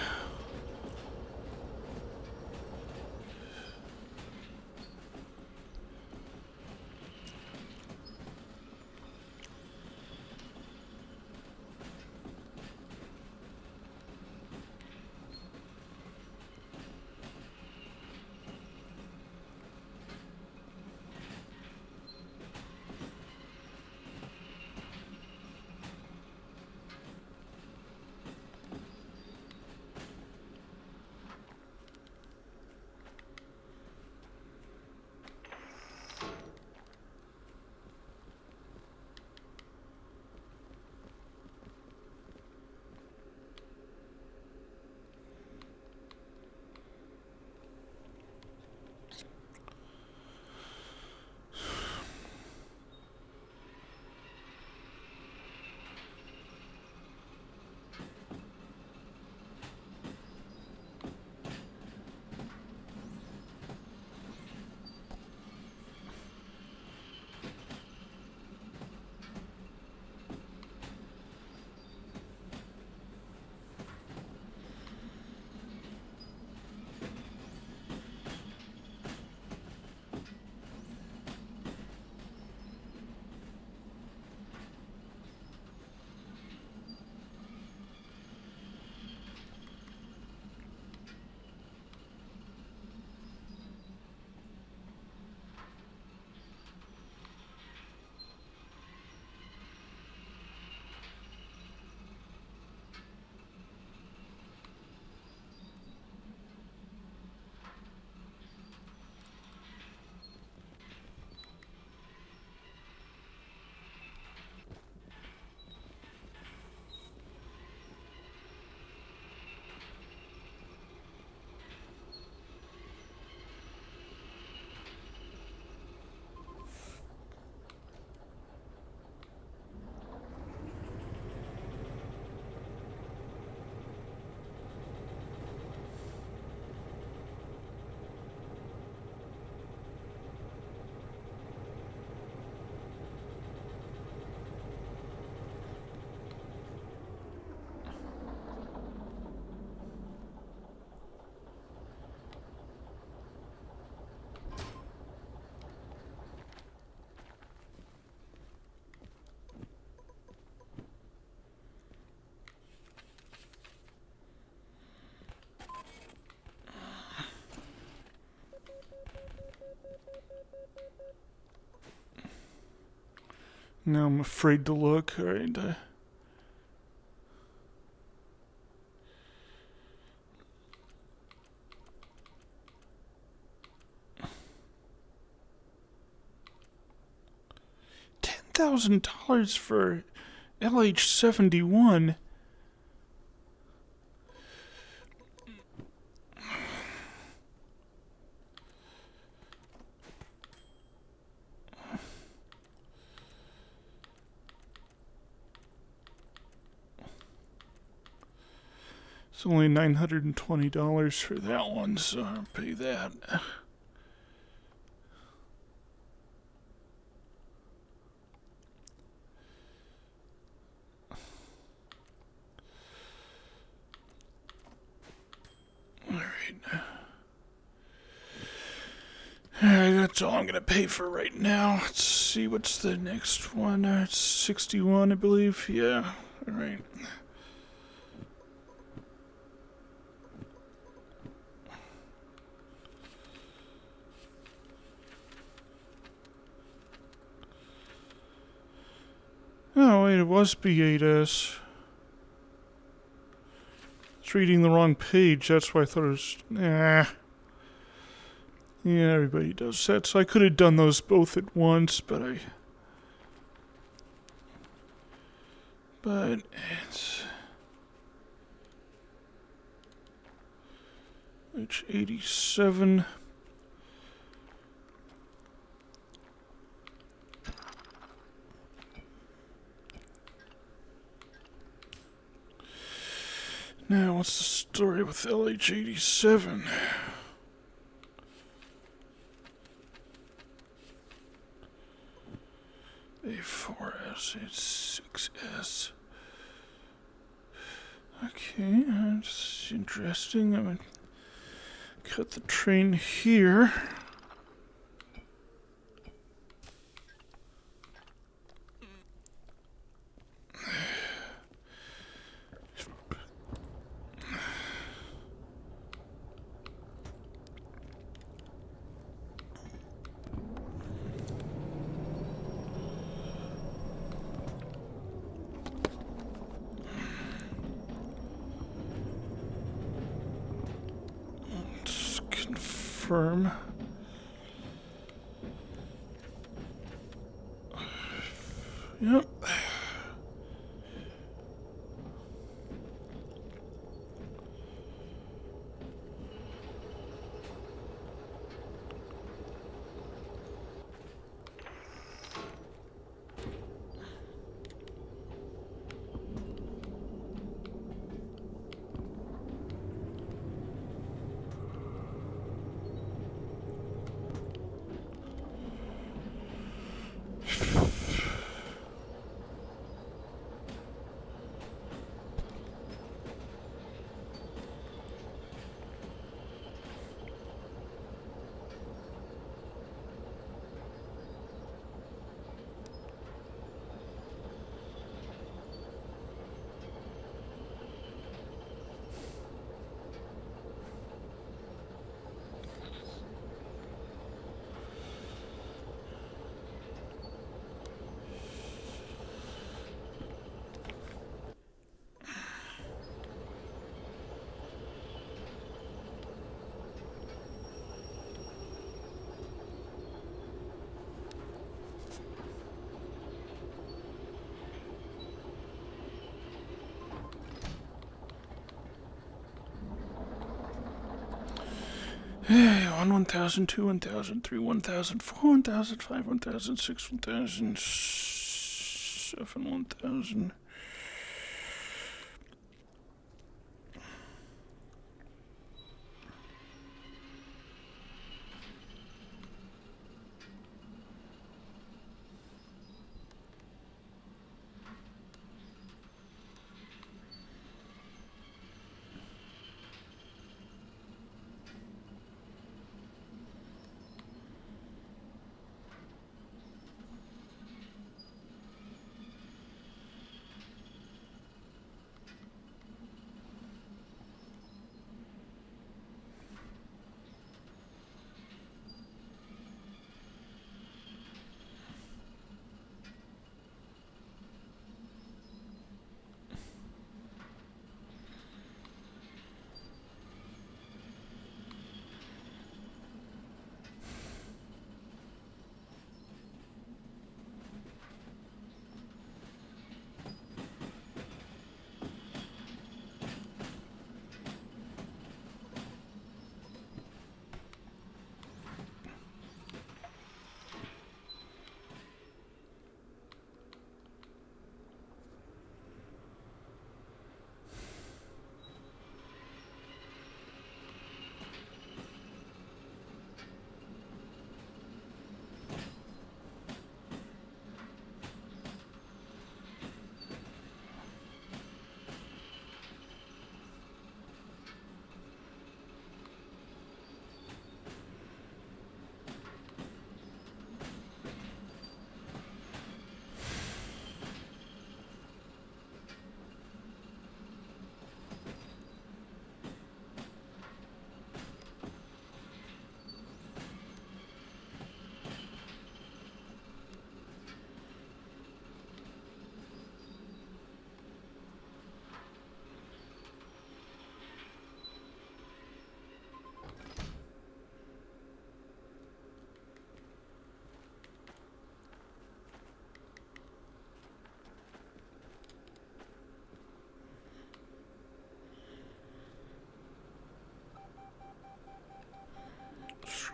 Now I'm afraid to look. All right. $10,000 for LH71. It's only $920 for that one, so I'll pay that. Alright, that's all I'm going to pay for right now. Let's see, what's the next one? It's 61, I believe. Yeah, alright. Oh, wait, it was B8S. It's reading the wrong page, that's why I thought it was... Yeah, everybody does that, so I could have done those both at once, but it's... H87... Now, what's the story with LH87? A4S, it's 6S. Okay, that's interesting. I'm gonna cut the train here. Confirm. Yep. On 1,000, 2, 1,000, 3, 1,000, 4, 1,000, 5, 1,000, 6, 1,000, 7, 1,000.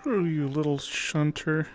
Screw you, little shunter.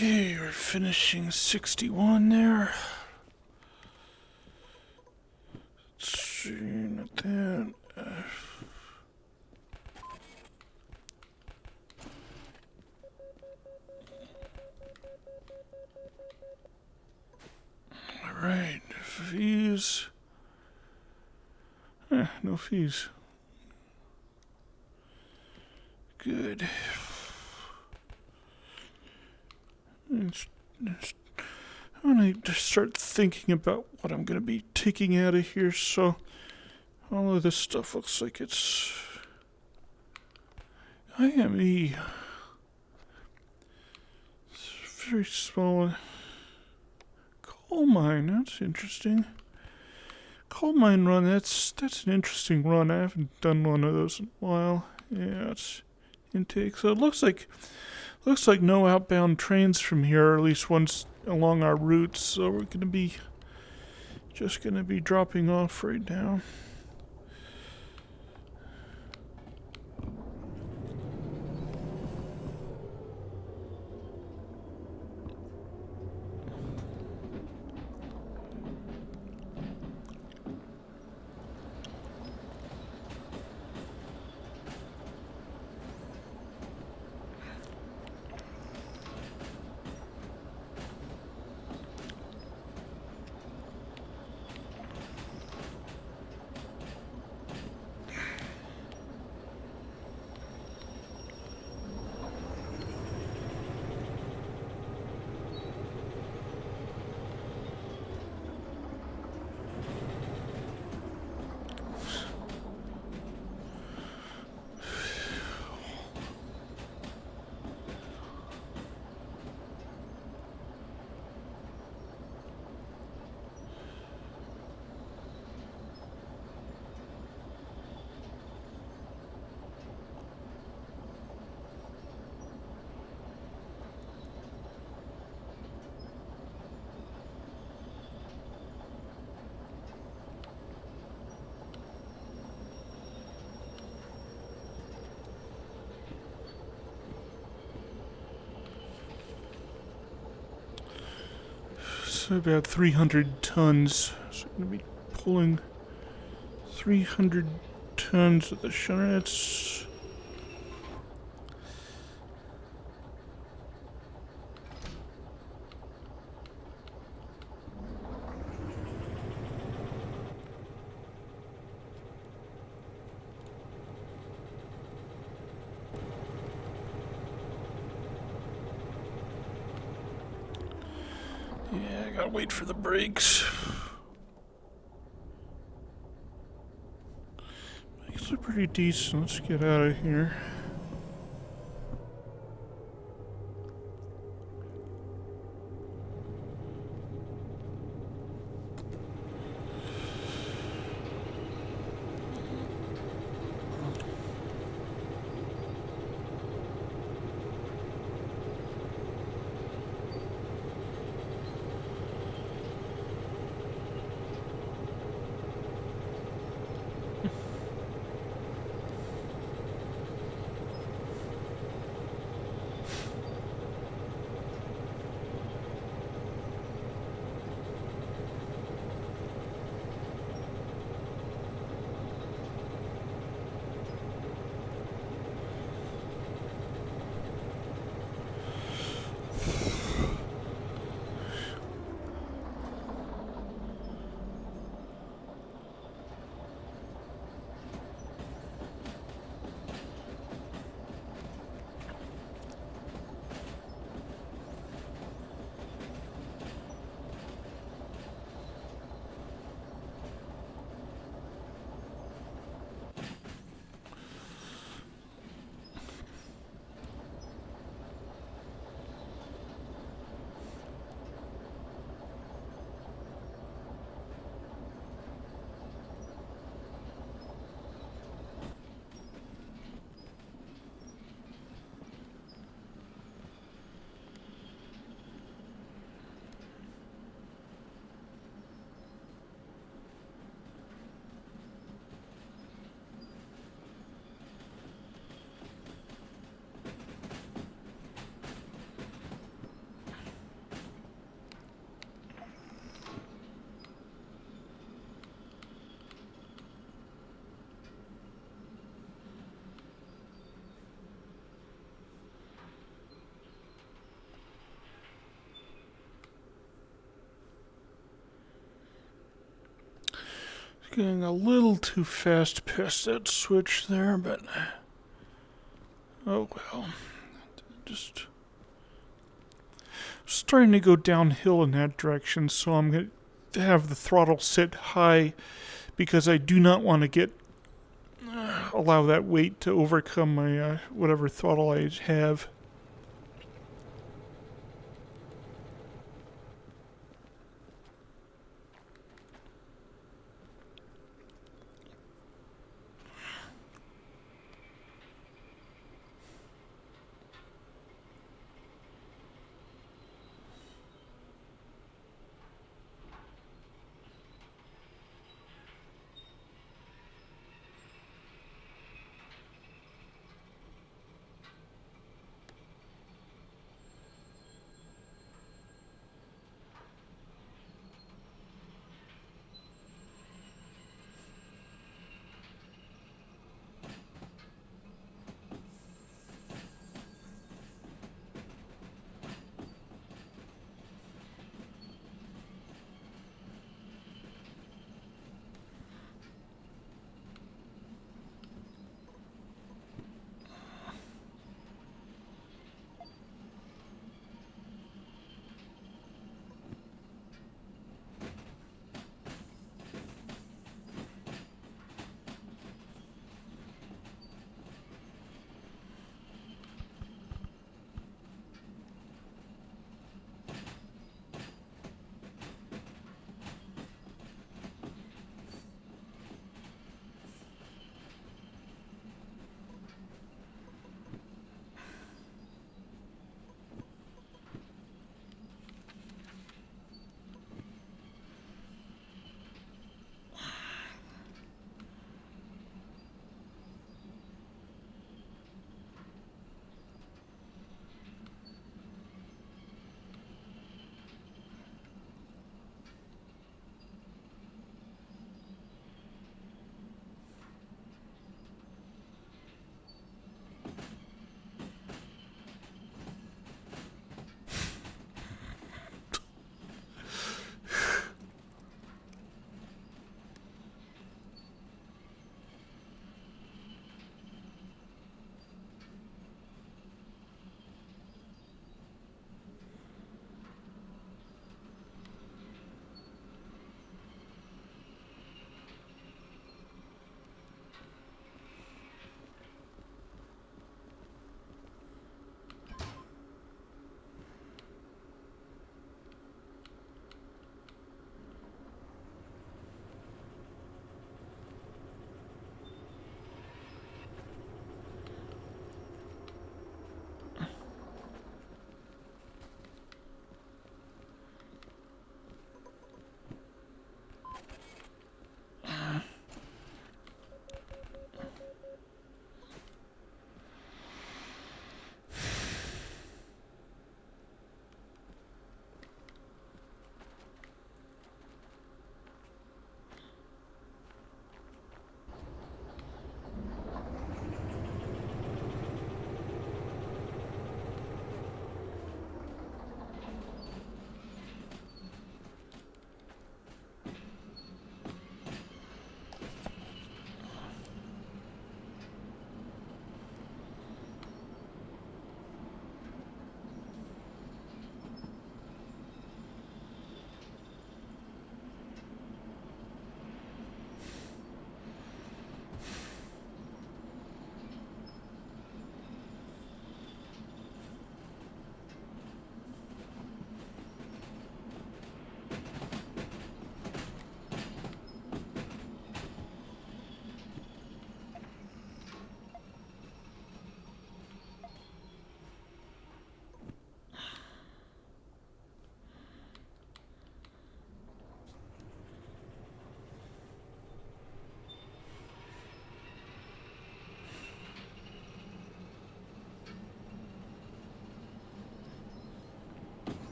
Okay, we're finishing 61 there. Let's see, not that. Alright, fees. No fees. Good. I need to start thinking about what I'm going to be taking out of here, so all of this stuff looks like it's IME. It's very small. Coal mine, that's interesting. Coal mine run, that's an interesting run. I haven't done one of those in a while. Yeah, it's intake. So it looks like no outbound trains from here, or at least ones along our route. So we're just gonna be dropping off right now. So about 300 tons. So I'm going to be pulling 300 tons of the shunter. That's... yeah, I gotta wait for the brakes. Brakes are pretty decent. Let's get out of here. Going a little too fast past that switch there, but oh well. Just starting to go downhill in that direction, so I'm going to have the throttle set high because I do not want to get allow that weight to overcome my whatever throttle I have.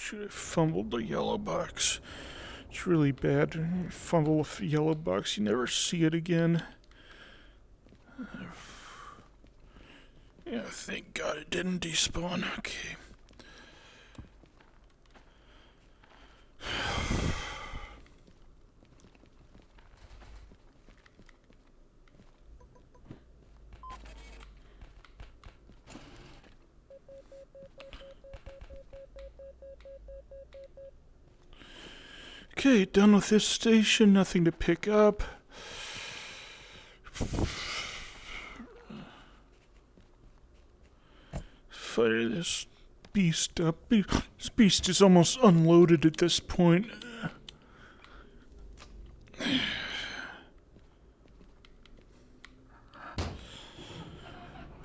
Should have fumbled the yellow box. It's really bad. You fumble a yellow box, you never see it again. Yeah, thank God it didn't despawn. Okay. Okay, done with this station. Nothing to pick up. Fire this beast up. This beast is almost unloaded at this point.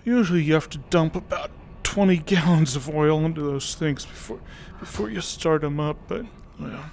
Usually you have to dump about 20 gallons of oil into those things before you start them up, but well.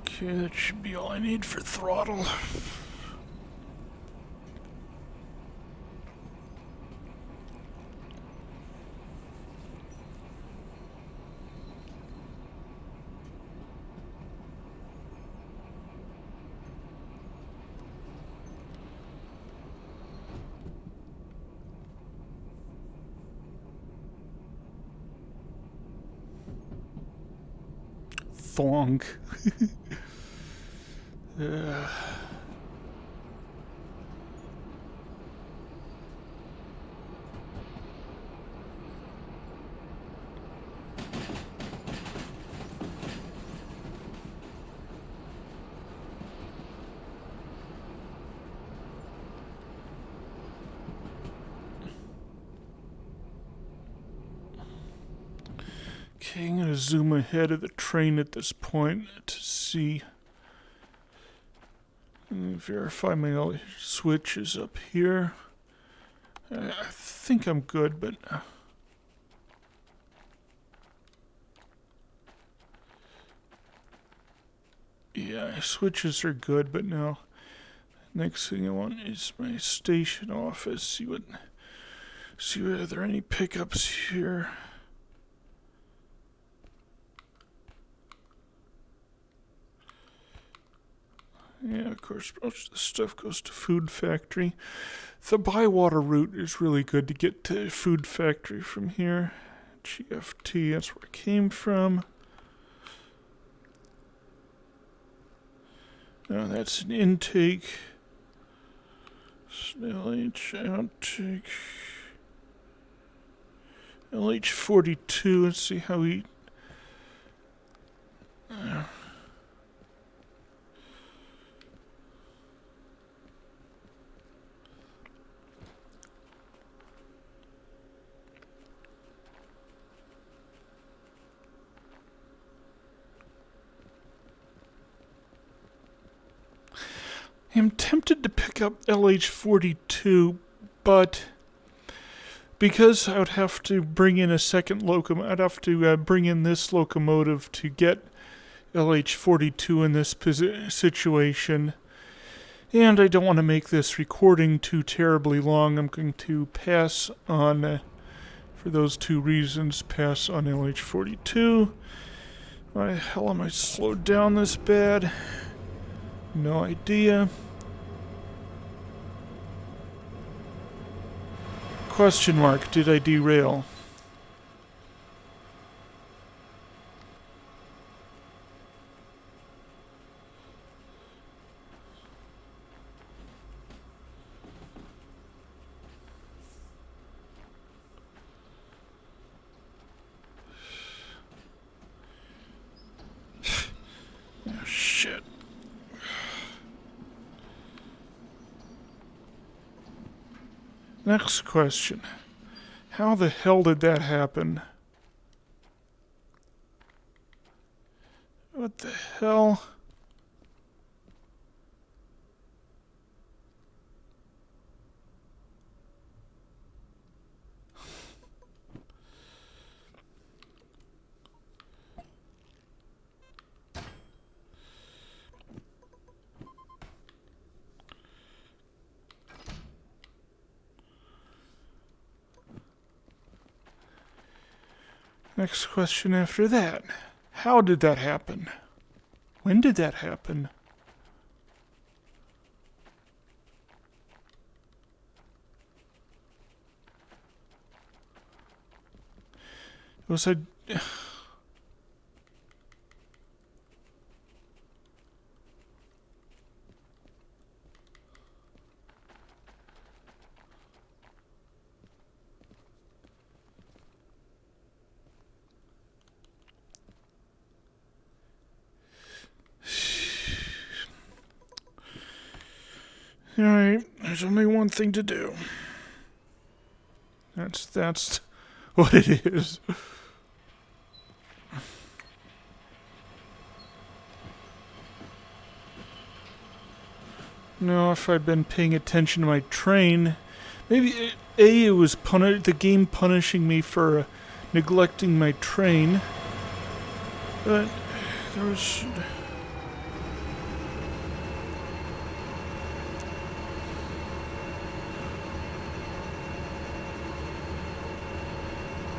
Okay, that should be all I need for throttle. Thong. Okay, I'm going to zoom ahead of the train at this point to see. Verify my switch is up here. I think I'm good, but yeah, my switches are good, but now next thing I want is my station office. See what are there any pickups here. Yeah, of course, most of the stuff goes to Food Factory. The Bywater route is really good to get to Food Factory from here. GFT, that's where it came from. Oh, that's an intake. LH outtake. LH42, let's see how he... I'm tempted to pick up LH42, but because I would have to bring in a second locomotive, I'd have to bring in this locomotive to get LH42 in this situation, and I don't want to make this recording too terribly long. I'm going to pass on, for those two reasons, pass on LH42. Why the hell am I slowed down this bad? No idea. Question mark, did I derail? Oh, shit. Next question. How the hell did that happen? What the hell? Next question after that. How did that happen? When did that happen? Was I... Alright, there's only one thing to do. That's what it is. No, if I'd been paying attention to my train, maybe it was the game punishing me for neglecting my train. But there was...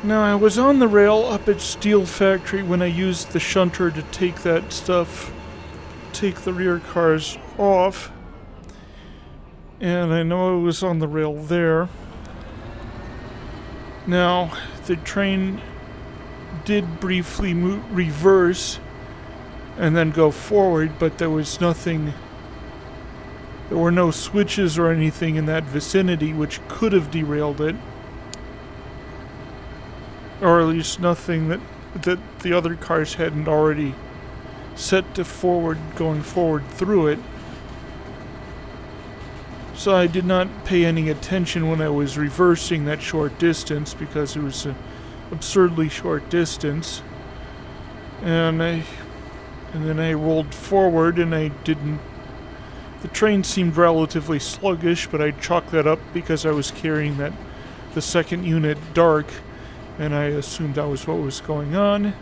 Now, I was on the rail up at Steel Factory when I used the shunter to take that stuff, take the rear cars off. And I know I was on the rail there. Now, the train did briefly reverse and then go forward, but there was nothing... There were no switches or anything in that vicinity which could have derailed it. Or at least nothing that the other cars hadn't already set to going forward through it. So I did not pay any attention when I was reversing that short distance because it was an absurdly short distance. And then I rolled forward and I didn't... The train seemed relatively sluggish, but I chalked that up because I was carrying the second unit dark. And I assumed that was what was going on.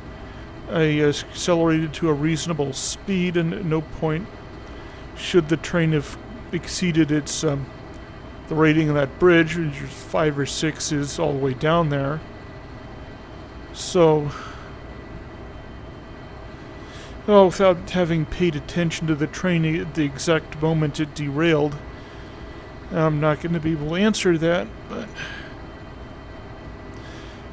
I accelerated to a reasonable speed, and at no point should the train have exceeded its the rating of that bridge, which was 5 or 6 is all the way down there. So Well, without having paid attention to the train at the exact moment it derailed, I'm not going to be able to answer that, but...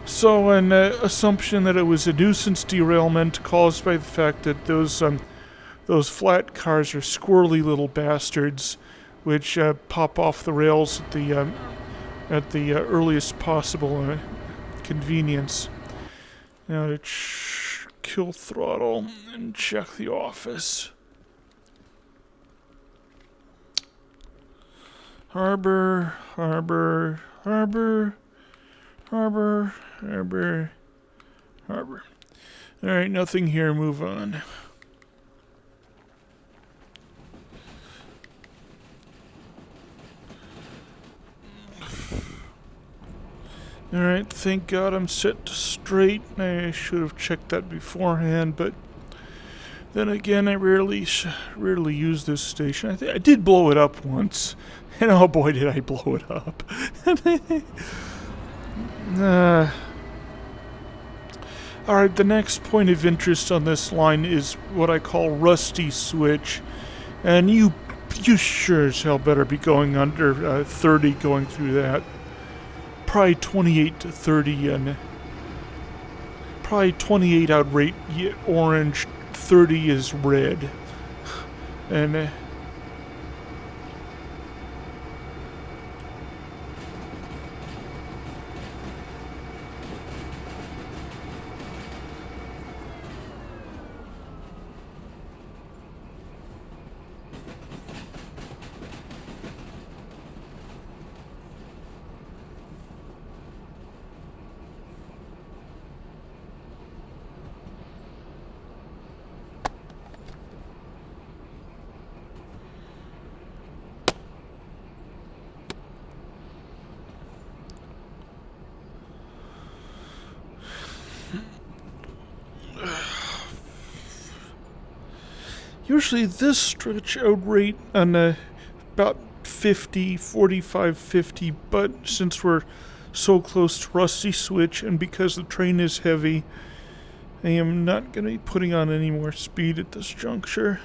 So, an assumption that it was a nuisance derailment caused by the fact that those flat cars are squirrely little bastards, which pop off the rails at the earliest possible convenience. Now to kill throttle and check the office. Harbor. Alright, nothing here, move on. Alright, thank God I'm set straight. I should have checked that beforehand, but then again, I rarely use this station. I did blow it up once, and oh boy did I blow it up. Alright, the next point of interest on this line is what I call Rusty Switch, and you sure as hell better be going under 30 going through that. Probably 28 to 30, and probably 28 I'd rate orange, 30 is red, and usually this stretch I would rate on about 50, 45, 50, but since we're so close to Rusty Switch and because the train is heavy, I am not going to be putting on any more speed at this juncture.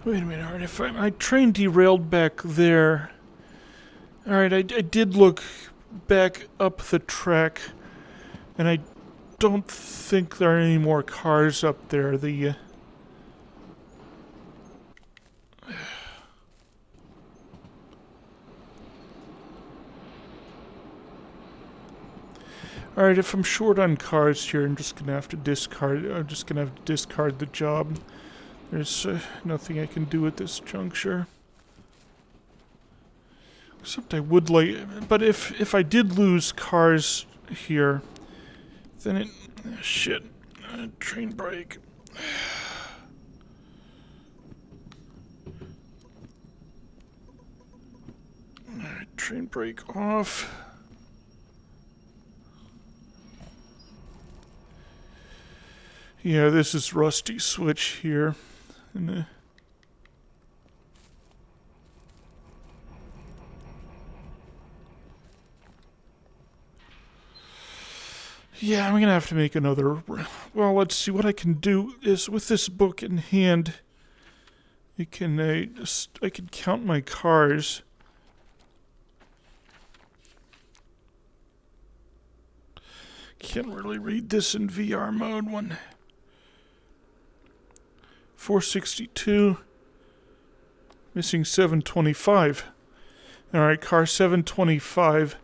Wait a minute, alright, if my train derailed back there. Alright, I did look back up the track, and I don't think there are any more cars up there. Alright, if I'm short on cars here, I'm just gonna have to discard the job. There's nothing I can do at this juncture. Except I would like... But if I did lose cars here, then it... shit. Train brake. Alright, train brake off. Yeah, this is Rusty Switch here. And, yeah, I'm gonna have to make another... Well, let's see, what I can do is, with this book in hand, I can count my cars. Can't really read this in VR mode. 462, missing 725. Alright, car 725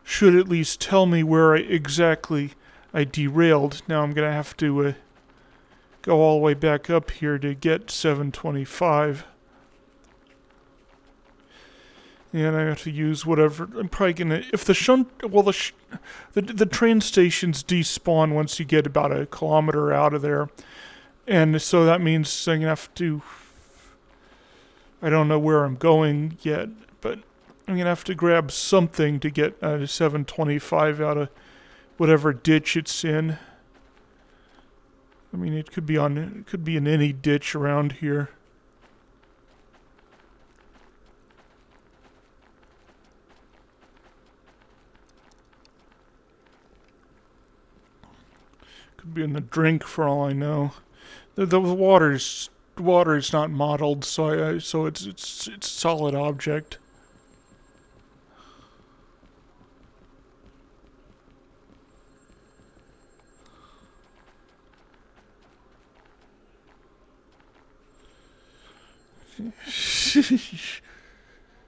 should at least tell me where exactly I derailed. Now I'm going to have to go all the way back up here to get 725. And I have to use whatever. I'm probably going to... If the shunt... Well, the train stations despawn once you get about a kilometer out of there. And so that means I'm going to have to, I don't know where I'm going yet, but I'm going to have to grab something to get a 725 out of whatever ditch it's in. I mean, it could be in any ditch around here. Could be in the drink for all I know. The water's not modeled, so it's a solid object.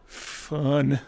Fun.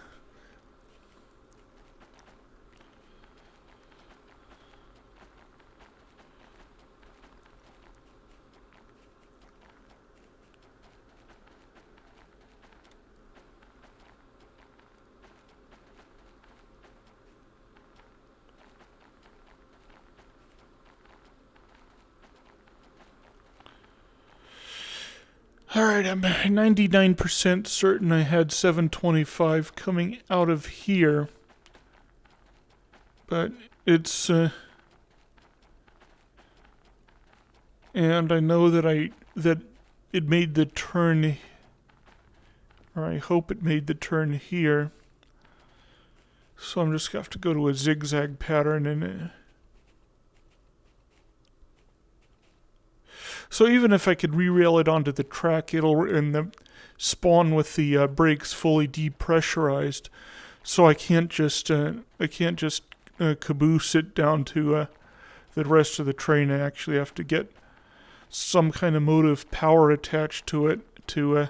Alright, I'm 99% certain I had 725 coming out of here. But it's, and I know that it made the turn, or I hope it made the turn here. So I'm just going to have to go to a zigzag pattern and so even if I could re-rail it onto the track, and the spawn with the brakes fully depressurized, so I can't just caboose it down to the rest of the train. I actually have to get some kind of motive power attached to it to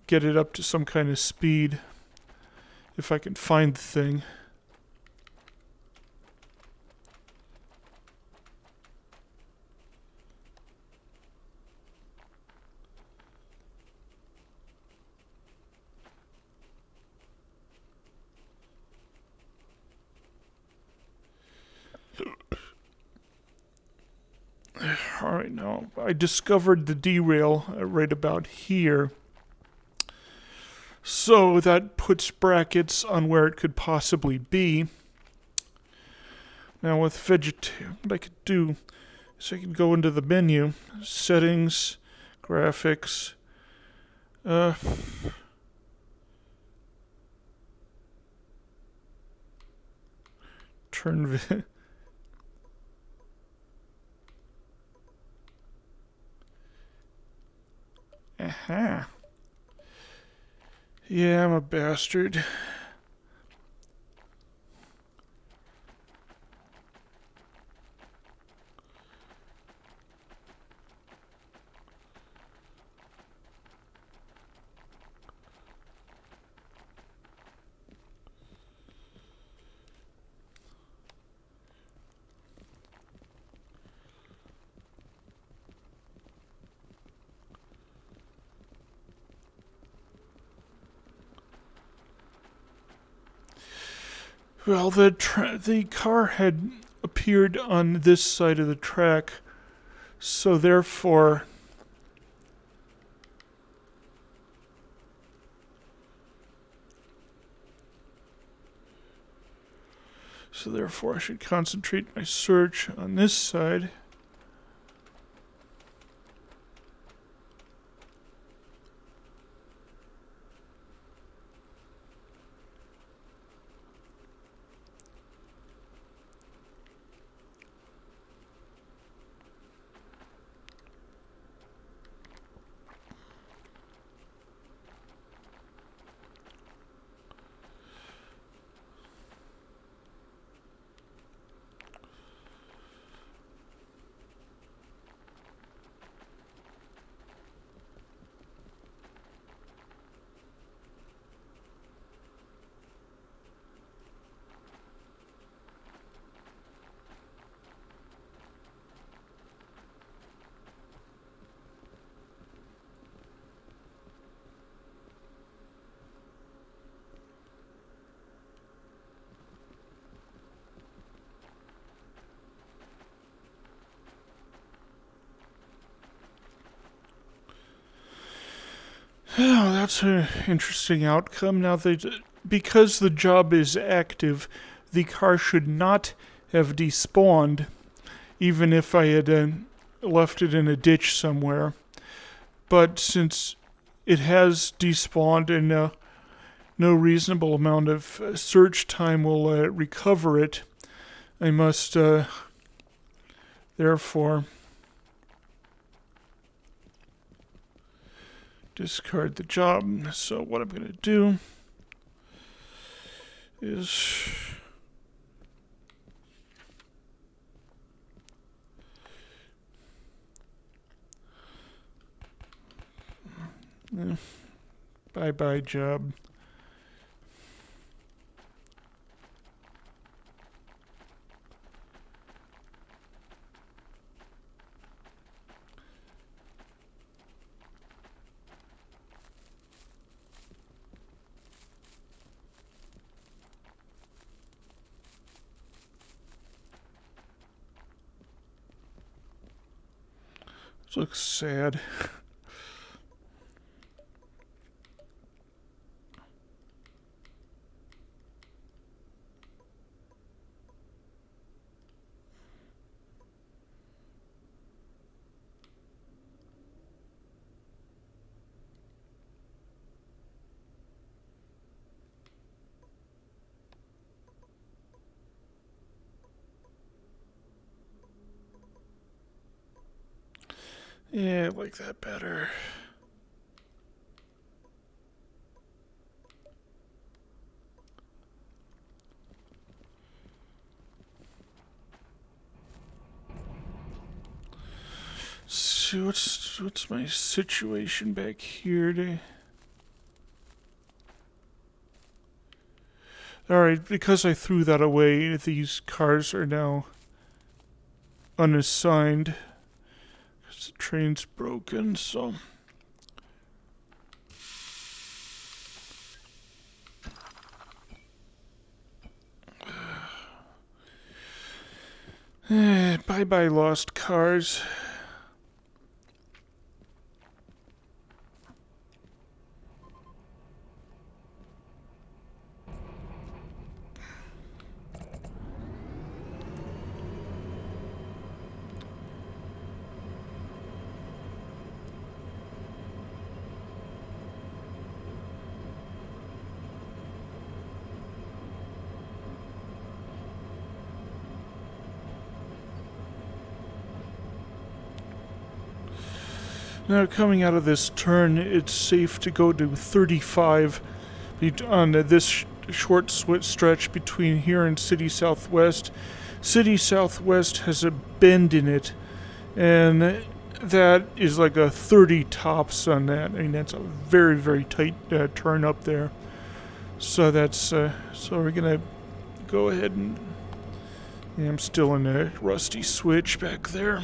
get it up to some kind of speed, if I can find the thing. Alright, now I discovered the derail right about here. So that puts brackets on where it could possibly be. Now with what I could do is I could go into the menu, settings, graphics, turn aha. Yeah, I'm a bastard. Well, the car had appeared on this side of the track, so therefore I should concentrate my search on this side. that's an interesting outcome. Now, because the job is active, the car should not have despawned, even if I had left it in a ditch somewhere. But since it has despawned and no reasonable amount of search time will recover it, I must therefore discard the job. So what I'm going to do is bye-bye job. This looks sad. Yeah, I like that better. So what's my situation back here? Alright, because I threw that away, these cars are now unassigned. Because the train's broken, so... Bye-bye, lost cars. Now, coming out of this turn, it's safe to go to 35 on this short stretch between here and City Southwest. City Southwest has a bend in it, and that is like a 30 tops on that. I mean, that's a very, very tight turn up there. So that's so we're gonna go ahead and yeah, I'm still in a rusty switch back there.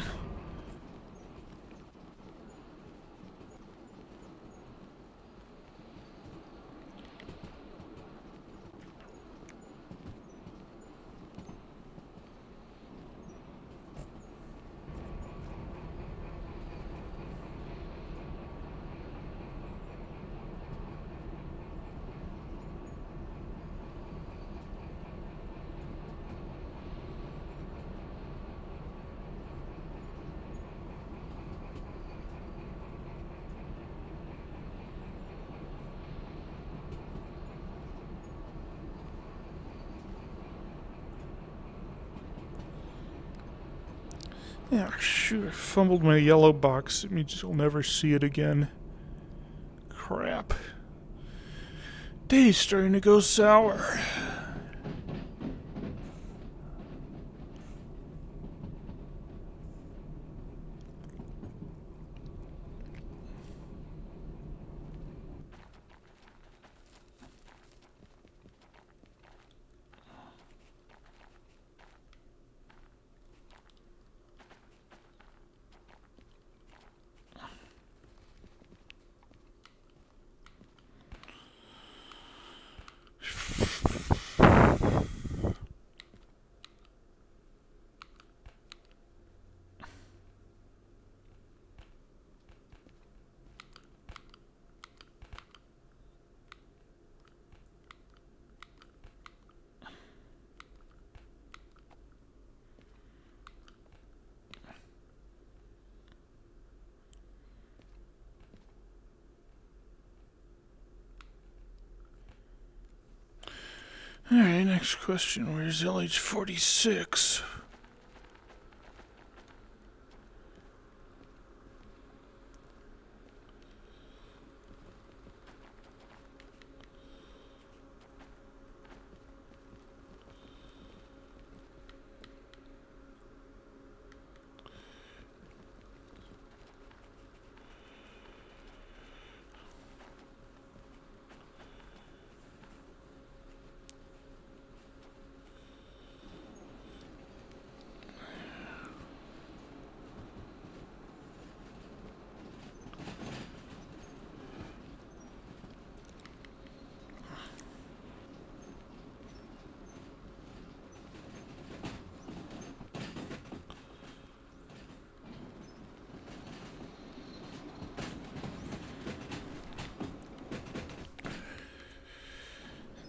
Yeah, shoot, I fumbled my yellow box. It means you'll never see it again. Crap. Day's starting to go sour. Next question, where's LH46?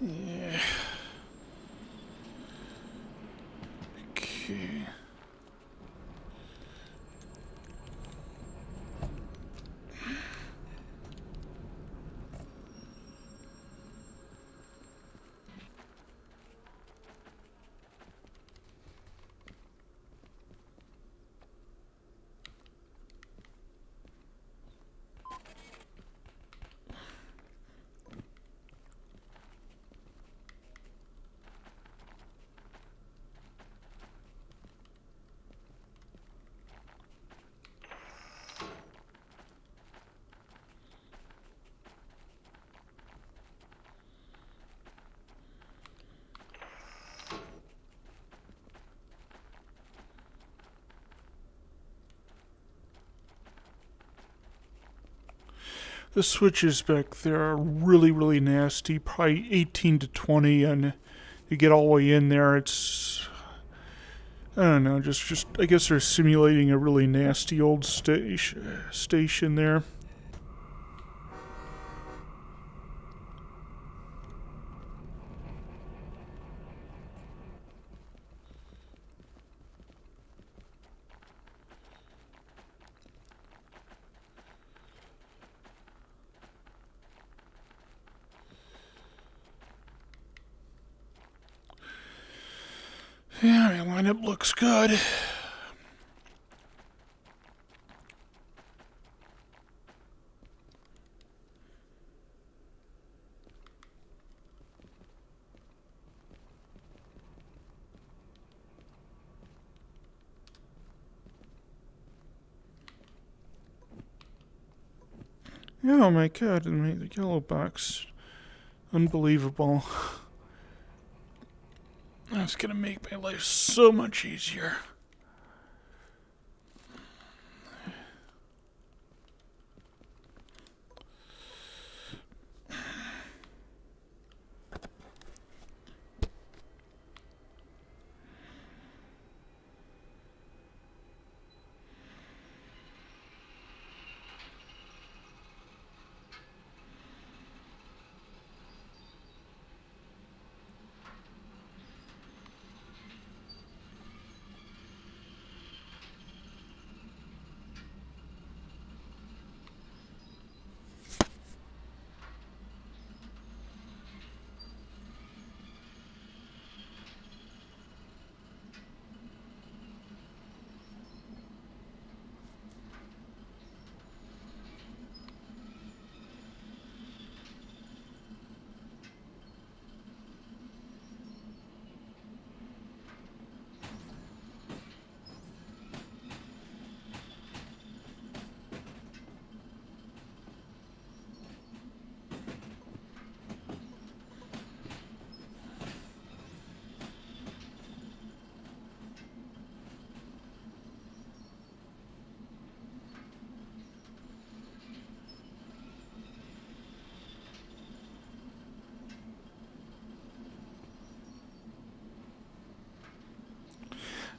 Yeah. Okay. The switches back there are really, really nasty. Probably 18 to 20, and you get all the way in there, it's... I don't know, just I guess they're simulating a really nasty old station there. Yeah, my lineup looks good. Oh my god, the yellow box. Unbelievable. That's gonna make my life so much easier.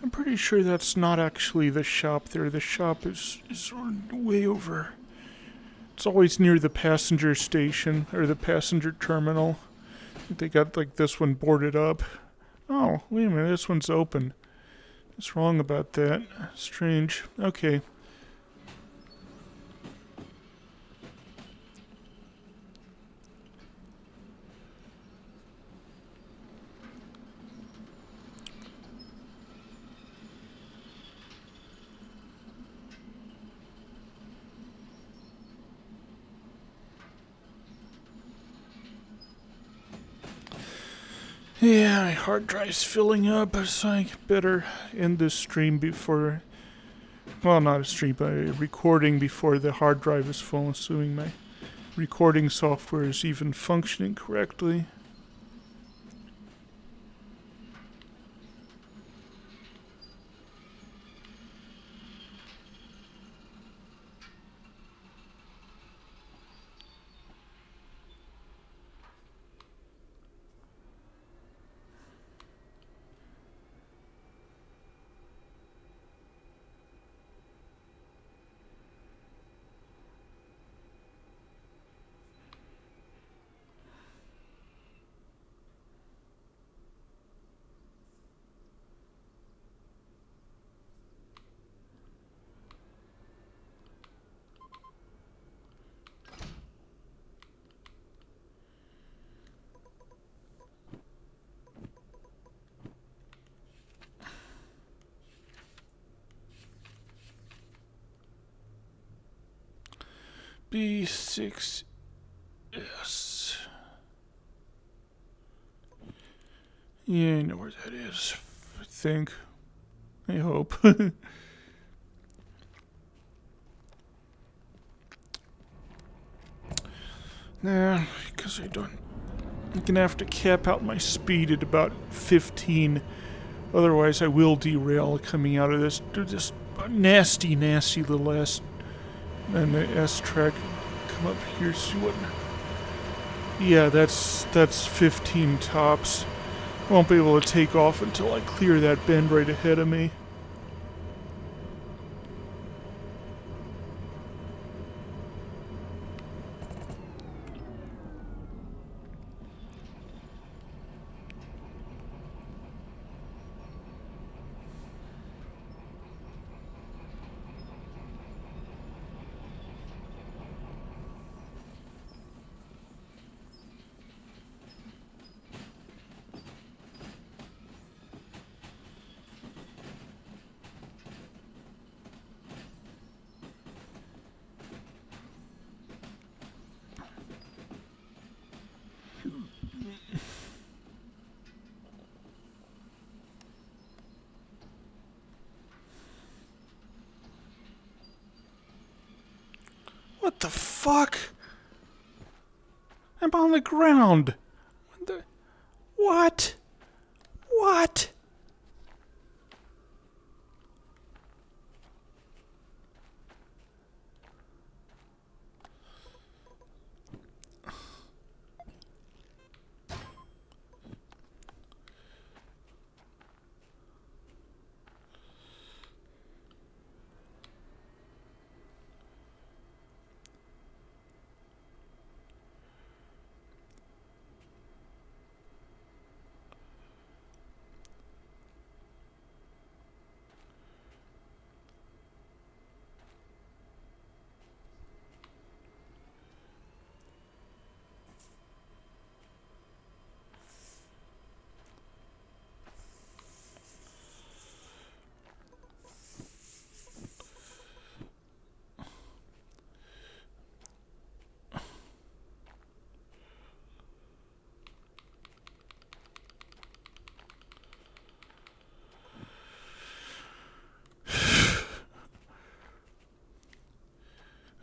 I'm pretty sure that's not actually the shop there. The shop is way over. It's always near the passenger station, or the passenger terminal. I think they got, like, this one boarded up. Oh, wait a minute, this one's open. What's wrong about that? Strange. Okay. Yeah, my hard drive's filling up, so I better end this stream before... Well, not a stream, but a recording before the hard drive is full, assuming my recording software is even functioning correctly. B6S. Yeah, I know where that is. I think. I hope. Nah, because I don't... I'm gonna have to cap out my speed at about 15. Otherwise, I will derail coming out of this. Do this nasty, nasty little S and the S track. Come up here, see what... Yeah, that's 15 tops. Won't be able to take off until I clear that bend right ahead of me. What the fuck? I'm on the ground. What? What?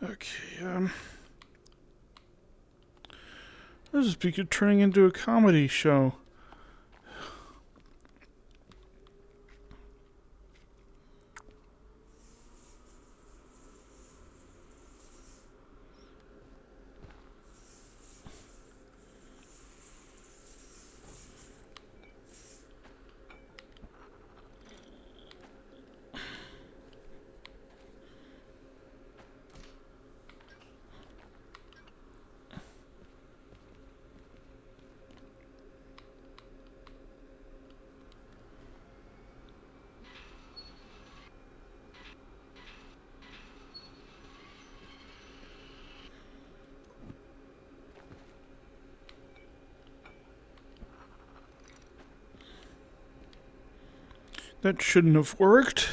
Okay, this is turning into a comedy show. That shouldn't have worked.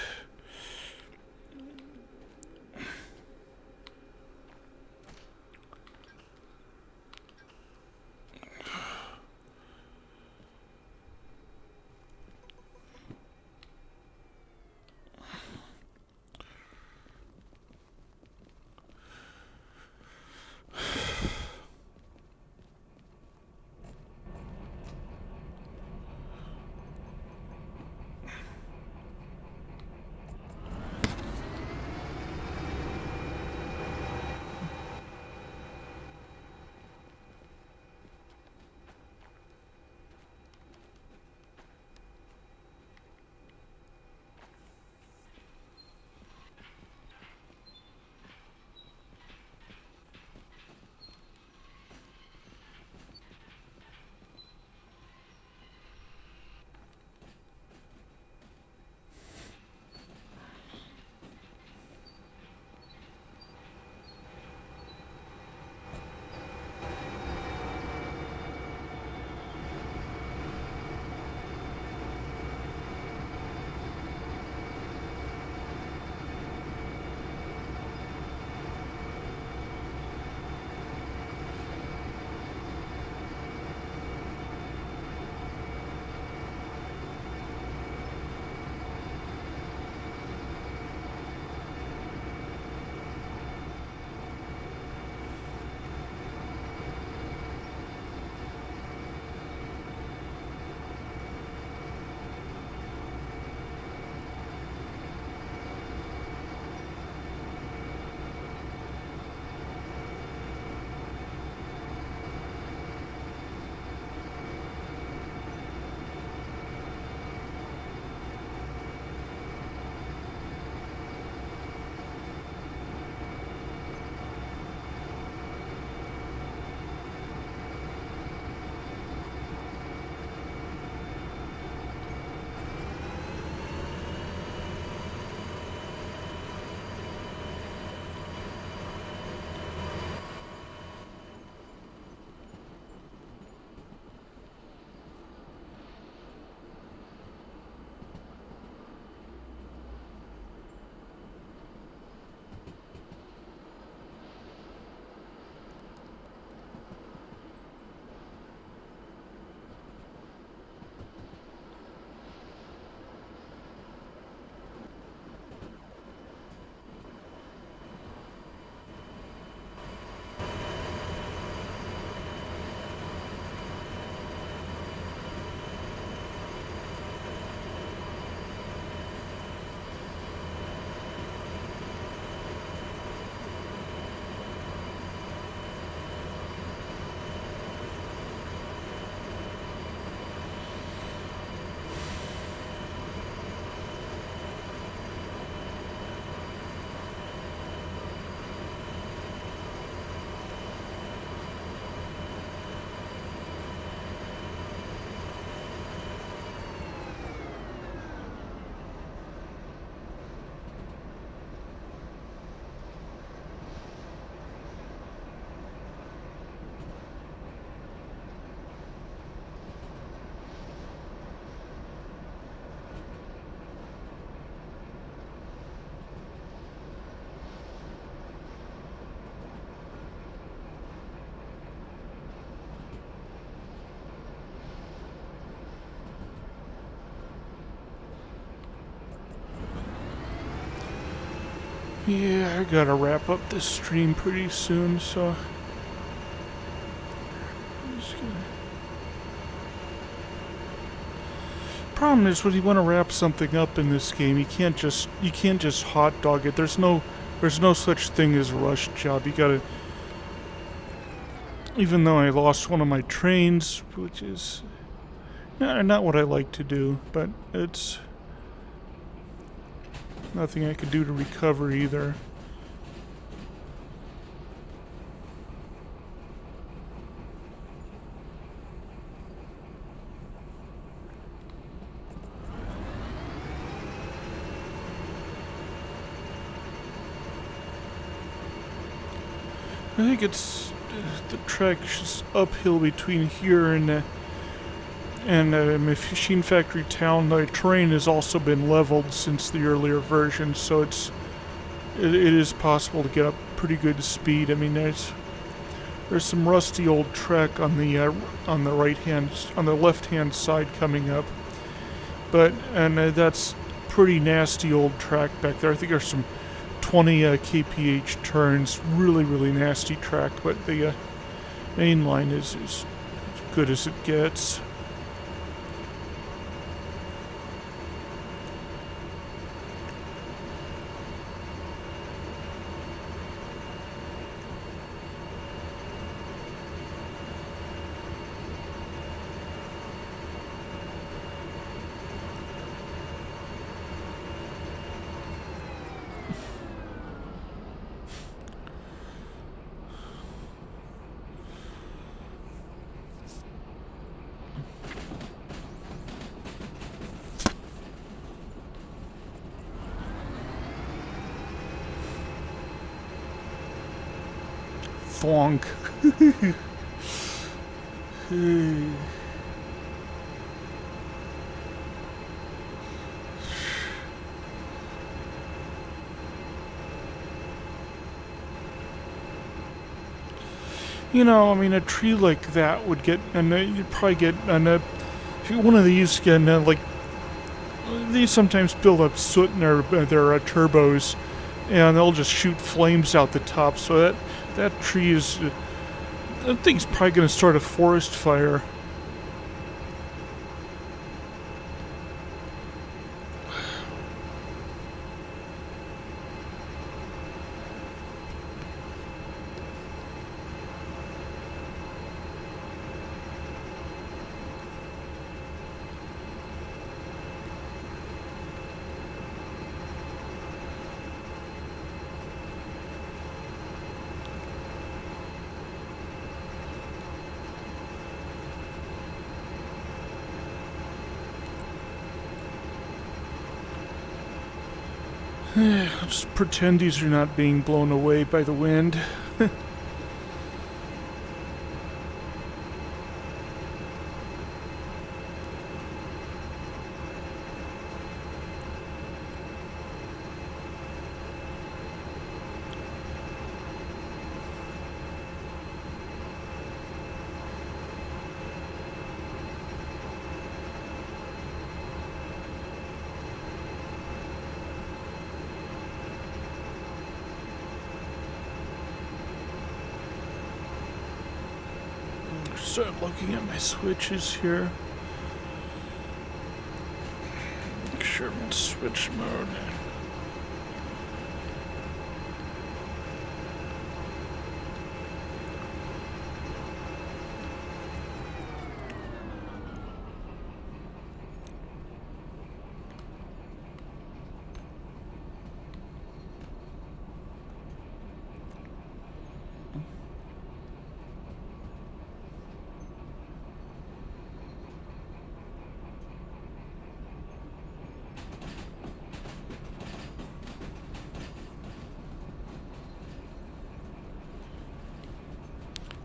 Yeah, I gotta wrap up this stream pretty soon, so I'm just gonna... Problem is, when you want to wrap something up in this game, you can't just hot dog it. There's no such thing as a rush job. You gotta... Even though I lost one of my trains, which is not what I like to do, but it's nothing I could do to recover either. I think it's the track is uphill between here and Machine Factory Town. The terrain has also been leveled since the earlier version, so it is possible to get up pretty good speed. I mean, there's some rusty old track on the left hand side coming up, but that's pretty nasty old track back there. I think there's some 20 kph turns, really nasty track, but the main line is as good as it gets. Thonk. You know, I mean, a tree like that would get, and you'd probably get, one of these can, like, these sometimes build up soot in their turbos, and they'll just shoot flames out the top, so that tree is, that thing's probably going to start a forest fire. I'll just pretend these are not being blown away by the wind. Start looking at my switches here. Make sure I'm in switch mode.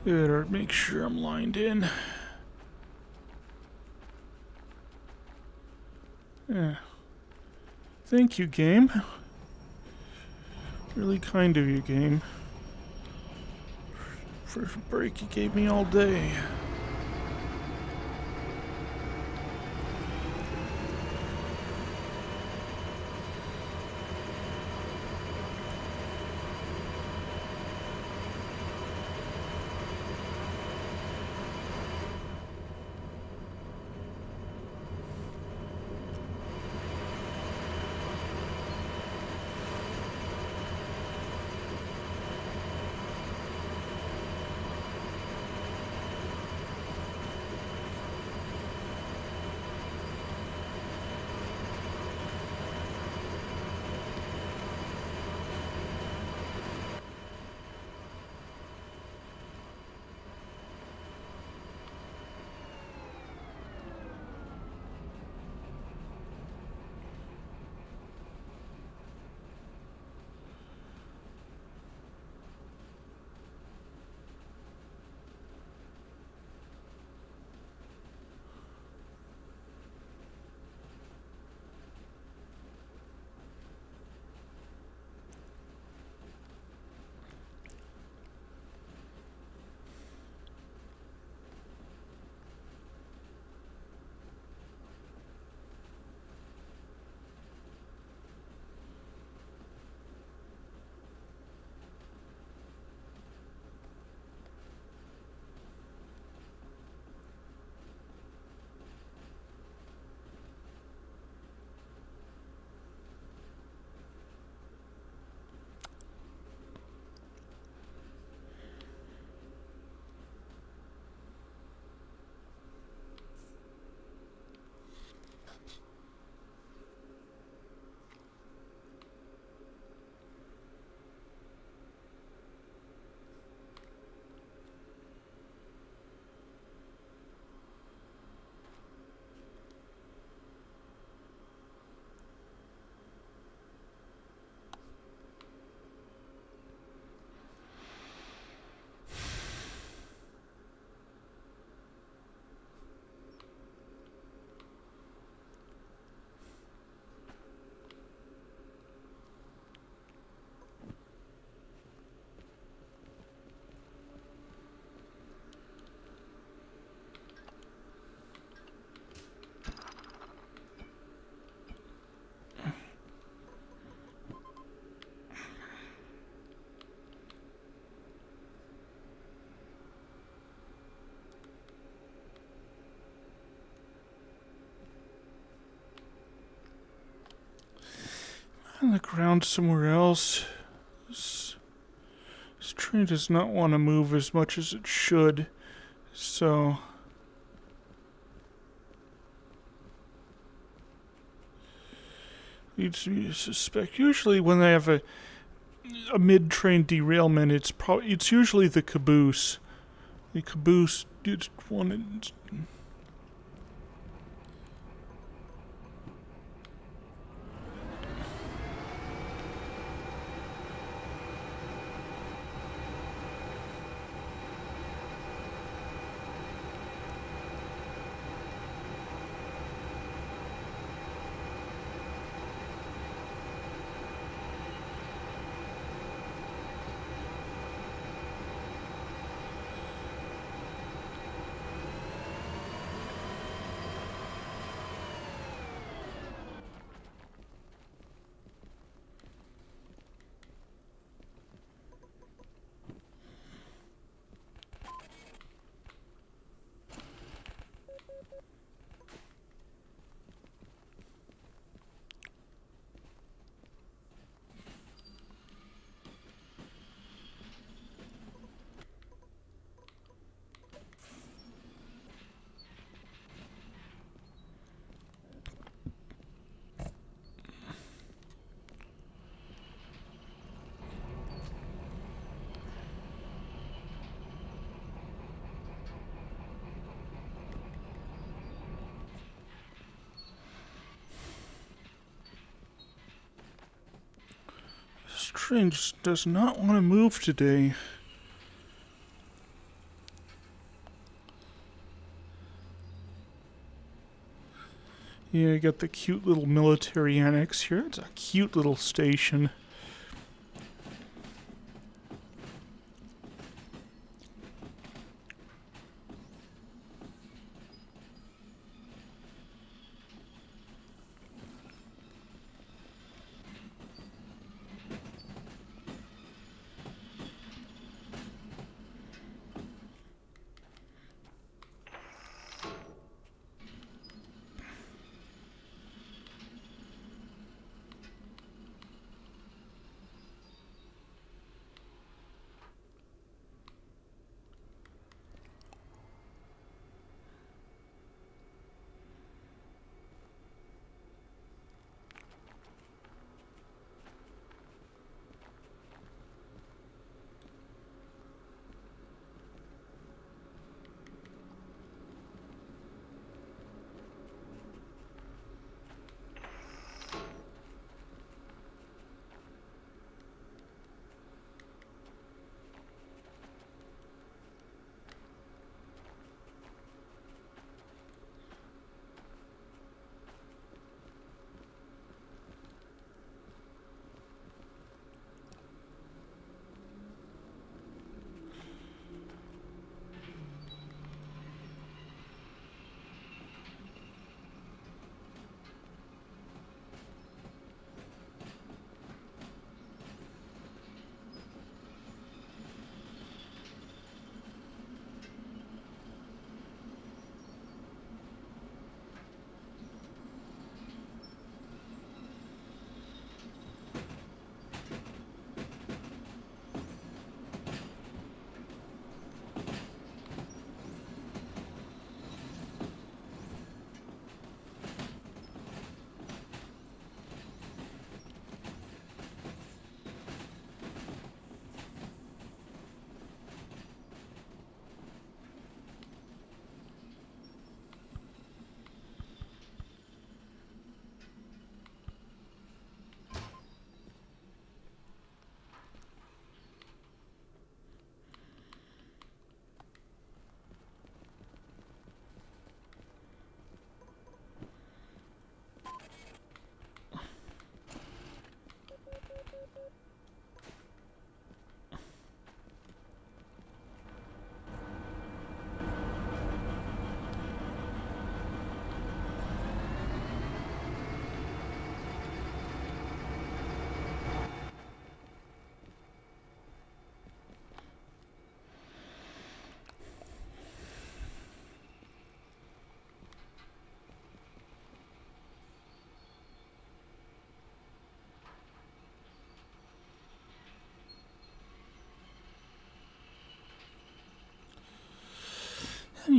Better make sure I'm lined in. Yeah. Thank you, game. Really kind of you, game. For a break you gave me all day. on the ground somewhere else. This train does not want to move as much as it should, so you suspect. Usually, when they have a mid-train derailment, it's usually the caboose. The caboose did wanted. This train just does not want to move today. Yeah, you got the cute little military annex here. It's a cute little station.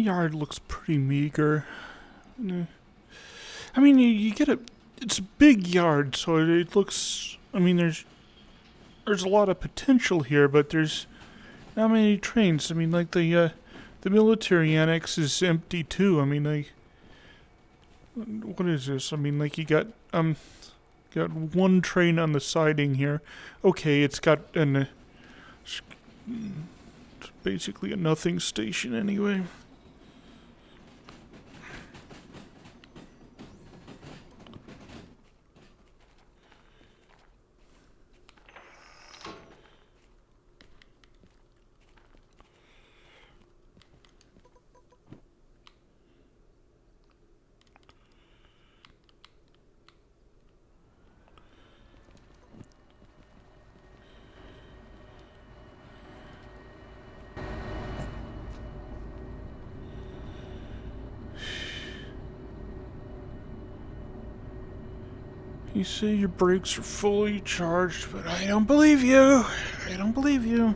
yard looks pretty meager. I mean, you get it's a big yard, so it looks. I mean, there's a lot of potential here, but there's not many trains. I mean, like the military annex is empty too. I mean, like, what is this? I mean, like you got one train on the siding here. Okay, it's got it's basically a nothing station anyway. You say your brakes are fully charged, but I don't believe you. I don't believe you.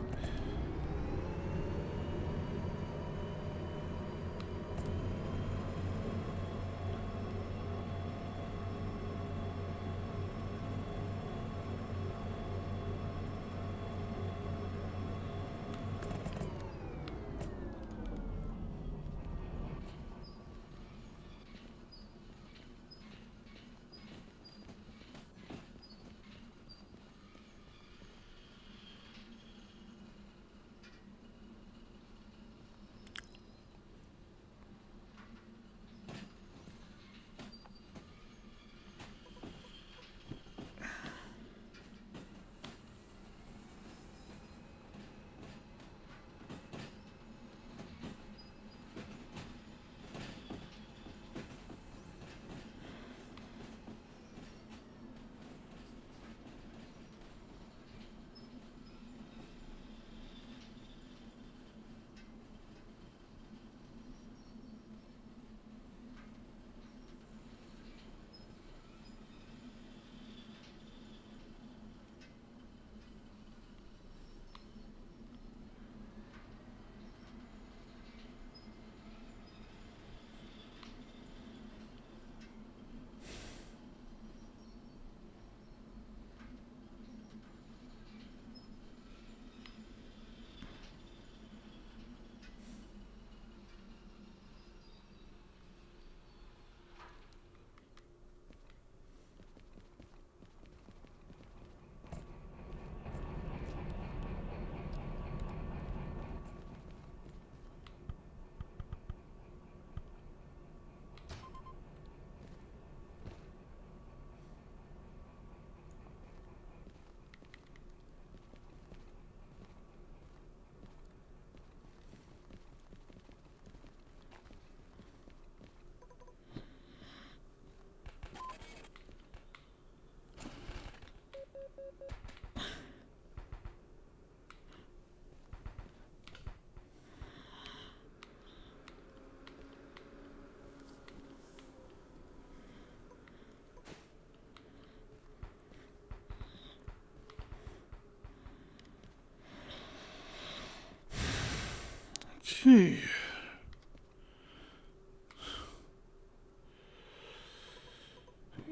Okay.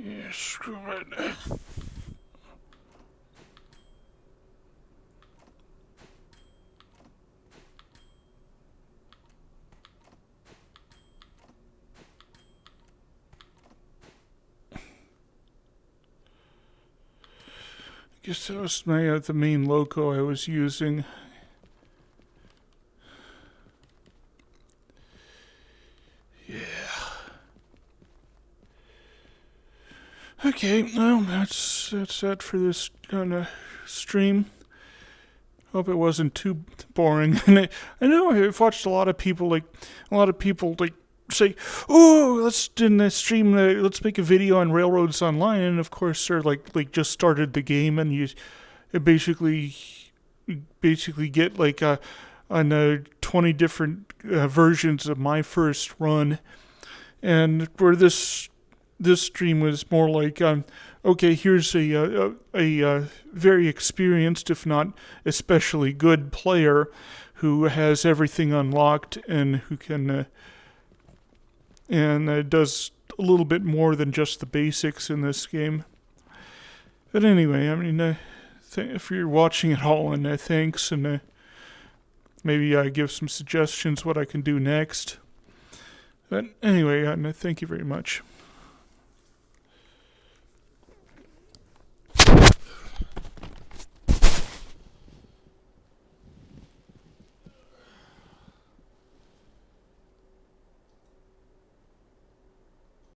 Yeah, screw it. I guess that was the main logo I was using. Okay, well, that's that for this kind of stream. Hope it wasn't too boring. And I know I've watched a lot of people say, "Oh, let's in the stream, let's make a video on railroads online." And of course, they're like just started the game, and you basically get like on 20 different versions of my first run, and where this stream was more like, okay, here's a very experienced, if not especially good player who has everything unlocked and who can does a little bit more than just the basics in this game. But anyway, I mean, if you're watching it all, and thanks, and maybe I give some suggestions what I can do next. But anyway, thank you very much.